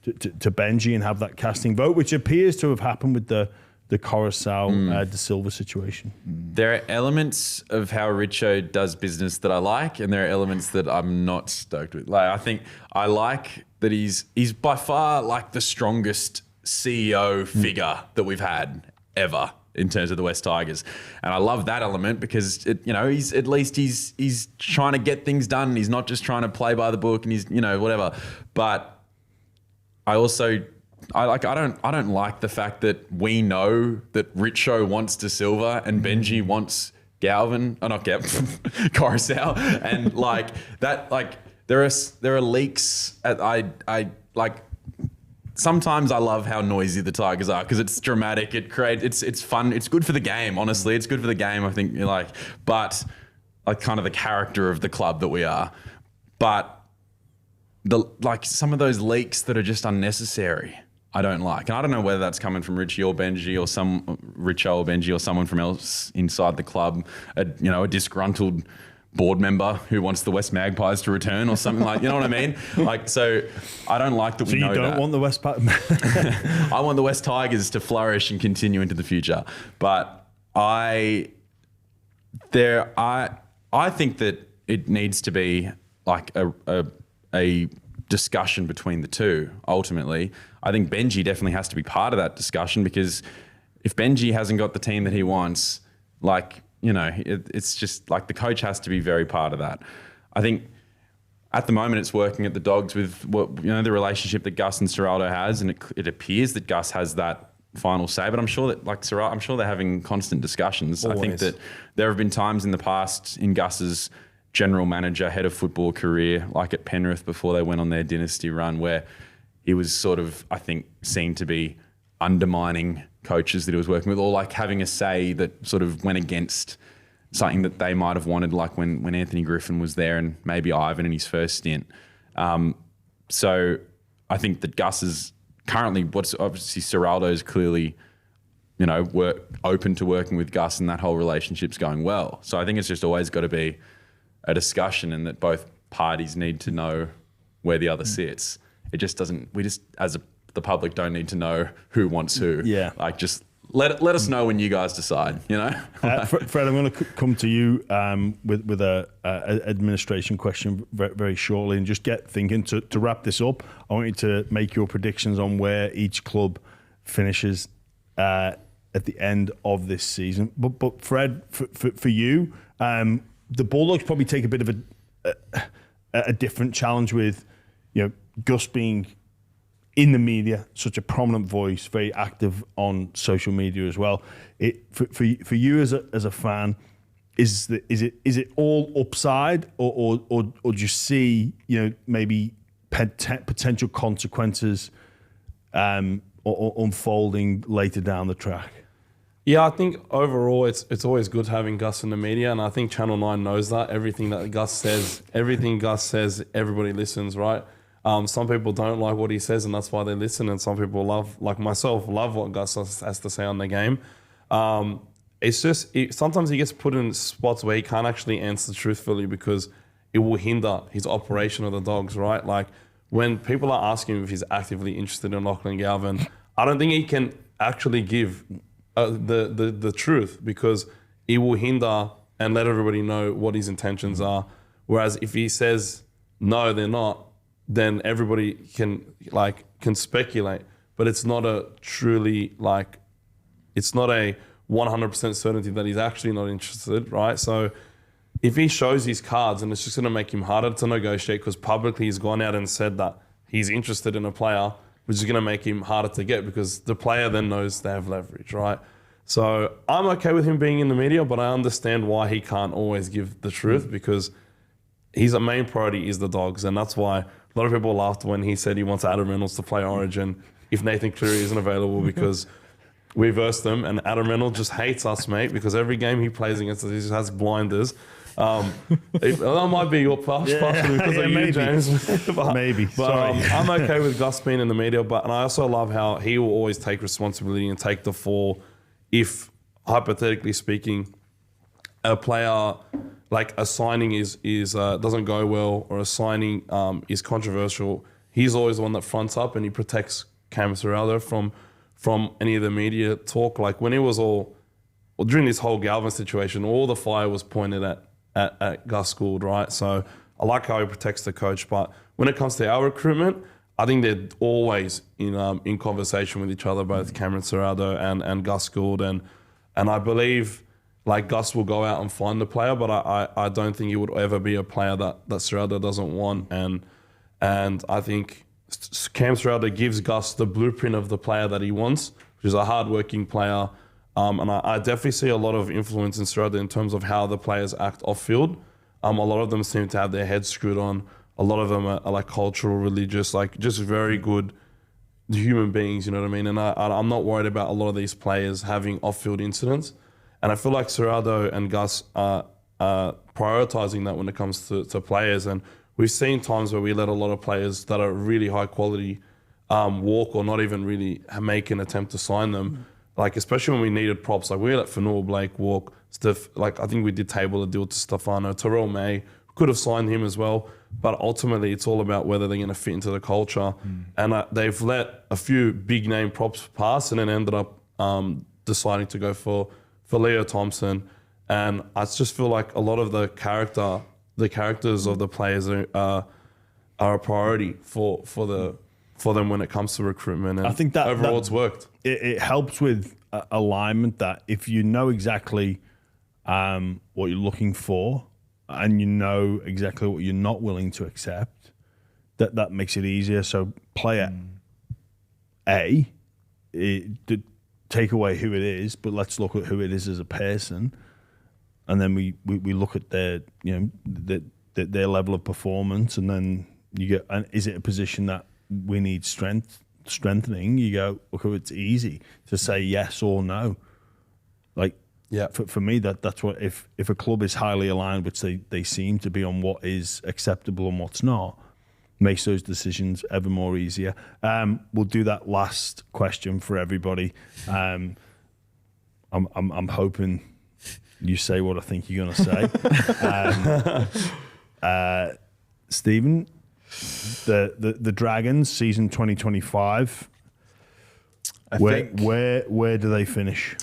to Benji and have that casting vote, which appears to have happened with the Koroisau De Silva situation? There are elements of how Richo does business that I like, and there are elements that I'm not stoked with. Like, I think I like that he's by far like the strongest CEO figure that we've had ever in terms of the West Tigers, and I love that element because he's trying to get things done. He's not just trying to play by the book, and he's whatever, but. I don't like the fact that we know that Richo wants De Silva and Benji wants Galvin, Koroisau, and like that. Like there are leaks. Sometimes I love how noisy the Tigers are because it's dramatic. It's fun. It's good for the game. Honestly, it's good for the game. I think but kind of the character of the club that we are, but. Some of those leaks that are just unnecessary, I don't like. And I don't know whether that's coming from Richo or Benji or Benji or someone from else inside the club, a disgruntled board member who wants the West Magpies to return or something you know what I mean? So I don't like that we know that. So you don't want the West I want the West Tigers to flourish and continue into the future. But I think that it needs to be like a discussion between the two. Ultimately, I think Benji definitely has to be part of that discussion, because if Benji hasn't got the team that he wants, it's just like the coach has to be very part of that. I think at the moment it's working at the Dogs with the relationship that Gus and Ciraldo has, and it appears that Gus has that final say. But I'm sure that I'm sure they're having constant discussions. Always. I think that there have been times in the past in Gus's general manager, head of football career, like at Penrith before they went on their dynasty run, where he was sort of, I think, seen to be undermining coaches that he was working with, or like having a say that sort of went against something that they might have wanted, like when Anthony Griffin was there and maybe Ivan in his first stint. So I think that Gus is currently, what's obviously Ciraldo is clearly, open to working with Gus, and that whole relationship's going well. So I think it's just always got to be a discussion, and that both parties need to know where the other sits. It just doesn't. We just, the public, don't need to know who wants who. Yeah. Just let us know when you guys decide. Fred, I'm going to come to you with a administration question very, very shortly, and just get thinking to wrap this up. I want you to make your predictions on where each club finishes at the end of this season. But Fred, for you. The Bulldogs probably take a bit of a different challenge with, Gus being in the media, such a prominent voice, very active on social media as well. For you as a fan, is it all upside, or do you see maybe potential consequences or unfolding later down the track? Yeah, I think overall it's always good having Gus in the media, and I think Channel 9 knows that. Everything Gus says, everybody listens, right? Some people don't like what he says, and that's why they listen. And some people love, like myself, love what Gus has to say on the game. It's just sometimes he gets put in spots where he can't actually answer truthfully because it will hinder his operation of the Dogs, right? Like when people are asking him if he's actively interested in Lachlan Galvin, I don't think he can actually give the truth because it will hinder and let everybody know what his intentions are. Whereas if he says no, they're not, then everybody can speculate. But it's not a truly it's not a 100% certainty that he's actually not interested, right? So if he shows his cards, and it's just going to make him harder to negotiate because publicly he's gone out and said that he's interested in a player, which is going to make him harder to get because the player then knows they have leverage, right? So I'm okay with him being in the media, but I understand why he can't always give the truth because his main priority is the Dogs. And that's why a lot of people laughed when he said he wants Adam Reynolds to play Origin if Nathan Cleary isn't available because we versed them and Adam Reynolds just hates us, mate, because every game he plays against us, he just has blinders. That might be your partially because of you, James. Maybe. Sorry. I'm okay with Gus being in the media, and I also love how he will always take responsibility and take the fall if, hypothetically speaking, a player like a signing is doesn't go well or a signing is controversial. He's always the one that fronts up and he protects Cam Serraldo from any of the media talk. Like when it was during this whole Galvin situation, all the fire was pointed at Gus Gould, right? So I like how he protects the coach. But when it comes to our recruitment, I think they're always in conversation with each other, both Cameron Serraldo and Gus Gould. And I believe like Gus will go out and find the player, but I don't think he would ever be a player that Serraldo doesn't want. And I think Cam Serraldo gives Gus the blueprint of the player that he wants, which is a hardworking player. And I definitely see a lot of influence in Serraldo in terms of how the players act off field. A lot of them seem to have their heads screwed on. A lot of them are like cultural, religious, like just very good human beings, you know what I mean? And I'm not worried about a lot of these players having off-field incidents. And I feel like Serraldo and Gus are prioritising that when it comes to players. And we've seen times where we let a lot of players that are really high quality walk or not even really make an attempt to sign them. Like, especially when we needed props. Like, we let Fanua Blake walk. Like, I think we did table a deal to Stefano. Terrell May, could have signed him as well. But ultimately, it's all about whether they're going to fit into the culture. And they've let a few big-name props pass and then ended up deciding to go for Leo Thompson. And I just feel like a lot of the characters of the players are a priority for them when it comes to recruitment. And I think that overall it's worked. It helps with alignment that if you know exactly what you're looking for and you know exactly what you're not willing to accept, that makes it easier. So player A, take away who it is, but let's look at who it is as a person, and then we look at their their level of performance, and then you get, and is it a position that we need strengthening? You go, okay, it's easy to say yes or no. Like, yeah, for me, that's what, if a club is highly aligned, which they seem to be on what is acceptable and what's not, makes those decisions ever more easier. We'll do that last question for everybody. I'm hoping you say what I think you're going to say. Stephen, the Dragons season 2025. Where do they finish?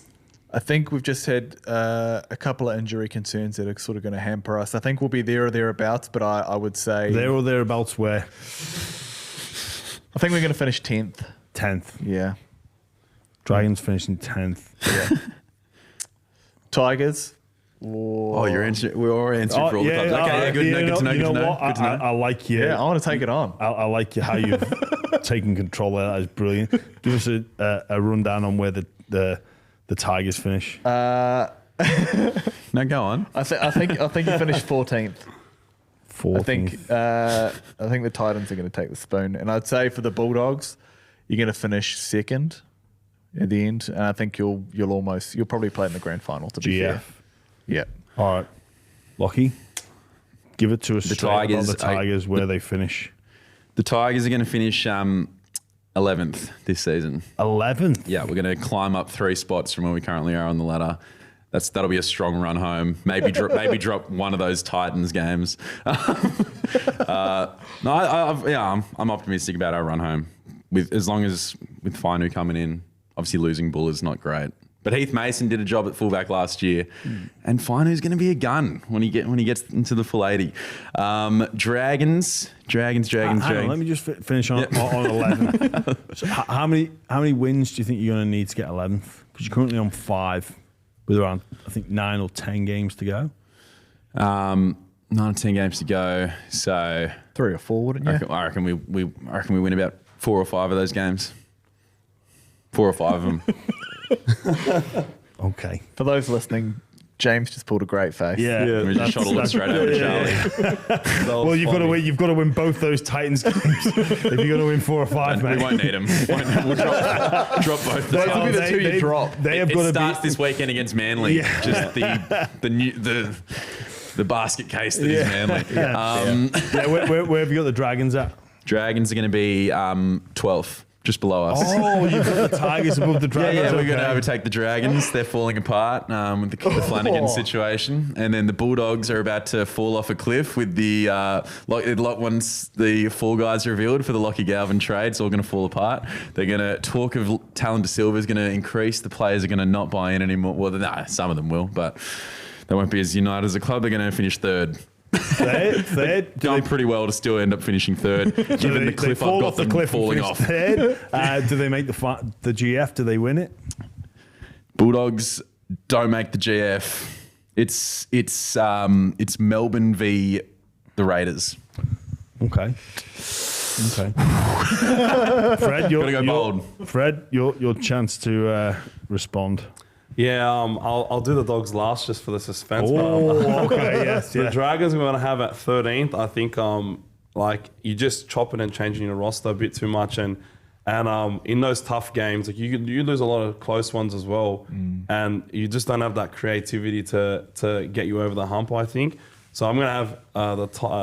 I think we've just had a couple of injury concerns that are sort of going to hamper us. I think we'll be there or thereabouts, but I would say... There or thereabouts where? I think we're going to finish 10th. 10th. Yeah. Dragons finishing 10th. Yeah. Tigers. Oh, you're answering. We're all answering for all the clubs. Okay, good to know. I like you. Yeah, I want to take it on. I like you how you've taken control of that. That is brilliant. Give us a rundown on where the Tigers finish. No, go on. I think you finished 14th. 14th. I think the Titans are going to take the spoon, and I'd say for the Bulldogs, you're going to finish second at the end, and I think you'll probably play in the grand final. To be fair. Yeah. All right, Lachie, give it to us. The Tigers, Tigers, where they finish. The Tigers are going to finish 11th this season. 11th. Yeah, we're going to climb up 3 spots from where we currently are on the ladder. That'll be a strong run home. Maybe drop one of those Titans games. I'm optimistic about our run home. As long as with Finu coming in, obviously losing Bull is not great. But Heath Mason did a job at fullback last year, and Finu's going to be a gun when he gets into the full 80. Dragons. Hang on, let me just finish on 11. So how many wins do you think you're going to need to get 11th? Because you're currently on 5 with around, I think, 9 or 10 games to go. 9 or 10 games to go. So 3 or 4, wouldn't you? I reckon we win about 4 or 5 of those games. 4 or 5 of them. Okay. For those listening, James just pulled a great face. Yeah. We just shot a look straight over to Charlie. Well, you've got to win both those Titans games if you're going to win 4 or 5, mate. We won't need them. We'll drop both. Those will be the 2 you drop. They have It got to starts this weekend against Manly. Yeah. Just the basket case that is Manly. Where have you got the Dragons at? Dragons are going to be 12th. Just below us. Oh, you've got the Tigers above the Dragons. Yeah, we're okay. going to overtake the Dragons. They're falling apart with the Flanagan situation. And then the Bulldogs are about to fall off a cliff with the once the 4 guys revealed for the Lachie Galvin trade. It's all going to fall apart. They're going to talk of Tallyn to Silva is going to increase. The players are going to not buy in anymore. Well, some of them will, but they won't be as united as a club. They're going to finish 3rd. Third? Done pretty well to still end up finishing 3rd, given the cliff I've got them falling off. Third. Do they make the GF? Do they win it? Bulldogs don't make the GF. It's Melbourne v the Raiders. Okay. Fred, Gotta go bold. Fred, your chance to respond. Yeah, I'll do the Dogs last just for the suspense. Oh, okay, yes. The Dragons we're going to have at 13th. I think you just chopping and changing your roster a bit too much, and in those tough games, like you lose a lot of close ones as well, and you just don't have that creativity to get you over the hump, I think. So I'm going to have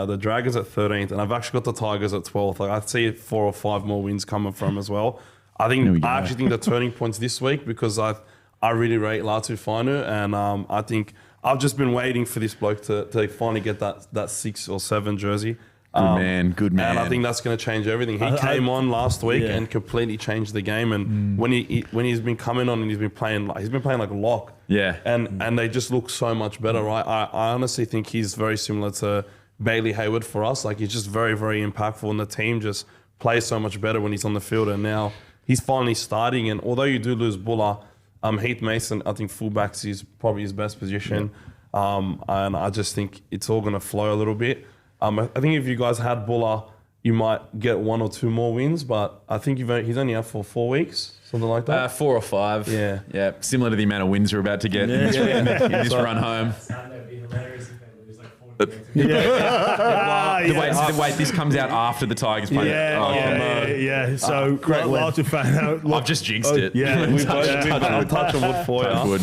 the Dragons at 13th, and I've actually got the Tigers at 12th. Like I see 4 or 5 more wins coming from as well. I actually think the turning points this week because I really rate Latu Finu, and I think I've just been waiting for this bloke to finally get that 6 or 7 jersey. Good man. And I think that's going to change everything. He came on last week and completely changed the game. And when he's been coming on and he's been playing like lock. Yeah. And they just look so much better. Right? I honestly think he's very similar to Bailey Hayward for us. Like he's just very, very impactful, and the team just plays so much better when he's on the field. And now he's finally starting. And although you do lose Buller, Heath Mason, I think fullbacks is probably his best position. And I just think it's all going to flow a little bit. I think if you guys had Buller, you might get 1 or 2 more wins, but I think he's only out for 4 weeks, something like that. 4 or 5. Yeah. Yeah. Similar to the amount of wins we're about to get in this run home. That'd be hilarious if they lose like 40 games. Wait, this comes out after the Tigers play. Yeah. So, Lachie to find out. I've just jinxed it. Yeah, We've touched on wood for you. Wood.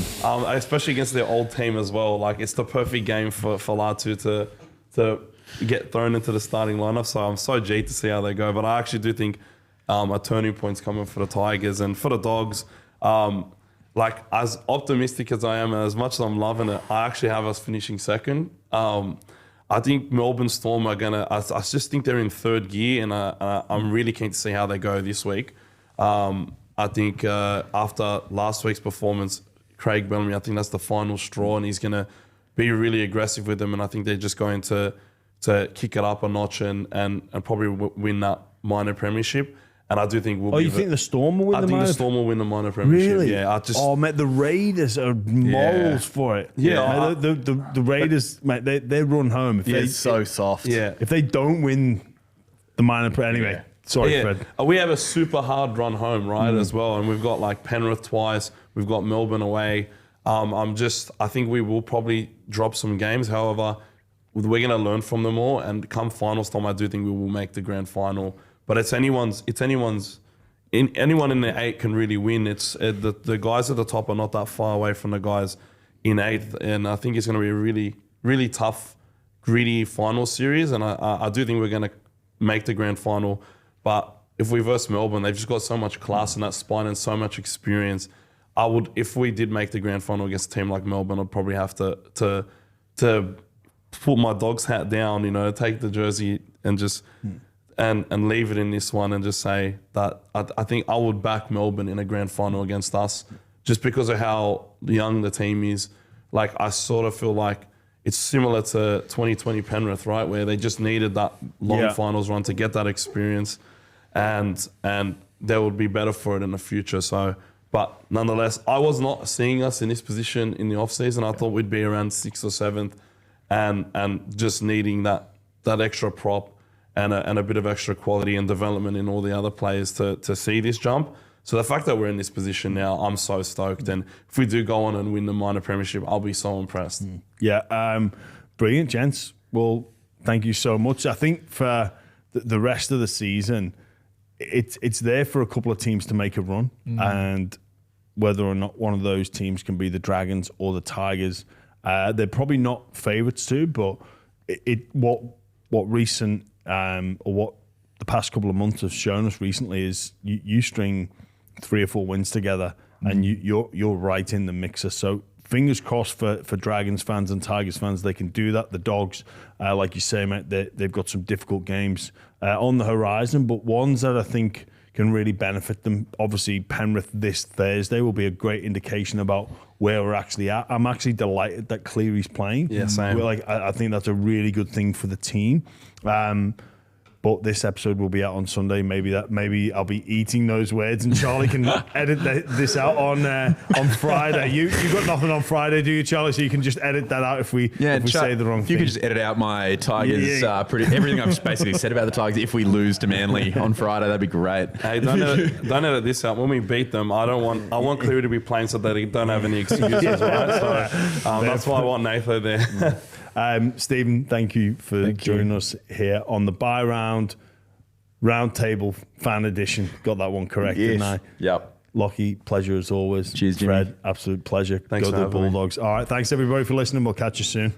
Especially against their old team as well. Like it's the perfect game for Latu to get thrown into the starting lineup. So I'm so G to see how they go. But I actually do think a turning point's coming for the Tigers and for the Dogs. Like as optimistic as I am and as much as I'm loving it, I actually have us finishing 2nd. I think Melbourne Storm are gonna. I just think they're in 3rd gear, and I'm really keen to see how they go this week. I think after last week's performance, Craig Bellamy, I think that's the final straw, and he's gonna be really aggressive with them. And I think they're just going to kick it up a notch and probably win that minor premiership. And I do think we'll. Oh, you think the Storm will win the minor? I think the Storm will win the minor premiership. Really? Yeah. mate, the Raiders are morals for it. Yeah. Mate, the Raiders, mate, they run home. It's so soft. Yeah. If they don't win the minor anyway. Sorry, Fred. We have a super hard run home, right, as well. And we've got like Penrith twice. We've got Melbourne away. I think we will probably drop some games. However, we're going to learn from them all. And come finals time, I do think we will make the grand final. But anyone in the 8 can really win. It's the guys at the top are not that far away from the guys in 8th. And I think it's going to be a really, really tough, gritty final series. And I do think we're going to make the grand final. But if we verse Melbourne, they've just got so much class in that spine and so much experience. If we did make the grand final against a team like Melbourne, I'd probably have to put my Dogs hat down, take the jersey and just and leave it in this one and just say that I think I would back Melbourne in a grand final against us just because of how young the team is. Like, I sort of feel like it's similar to 2020 Penrith, right, where they just needed that long finals run to get that experience, and they would be better for it in the future. So, but nonetheless, I was not seeing us in this position in the off season. I thought we'd be around 6th or 7th, and just needing that extra prop and a bit of extra quality and development in all the other players to see this jump. So the fact that we're in this position now, I'm so stoked. And if we do go on and win the minor premiership, I'll be so impressed. Yeah, brilliant, gents. Well, thank you so much. I think for the rest of the season, it's there for a couple of teams to make a run. And whether or not one of those teams can be the Dragons or the Tigers, they're probably not favourites to, but what recent or what the past couple of months have shown us recently is you string 3 or 4 wins together and you're right in the mixer. So fingers crossed for Dragons fans and Tigers fans, they can do that. The Dogs, like you say, mate, they've got some difficult games on the horizon, but ones that I think can really benefit them. Obviously, Penrith this Thursday will be a great indication about where we're actually at. I'm actually delighted that Cleary's playing. Yeah, same. I think that's a really good thing for the team. But this episode will be out on Sunday. Maybe I'll be eating those words, and Charlie can edit this out on Friday. You got nothing on Friday, do you, Charlie? So you can just edit that out if we say the wrong thing. If you could just edit out my Tigers, everything I've basically said about the Tigers. If we lose to Manly on Friday, that'd be great. Hey, don't edit this out. When we beat them, I want Cleary to be playing so that they don't have any excuses, right? So that's why I want Nathan there. Stephen, thank you for joining us here on the Buy Roundtable Fan Edition. Got that one correct, didn't I? Yep. Lachie, pleasure as always. Cheers, Jimmy. Fred, absolute pleasure. Thanks Go to the Bulldogs. All right, thanks everybody for listening. We'll catch you soon.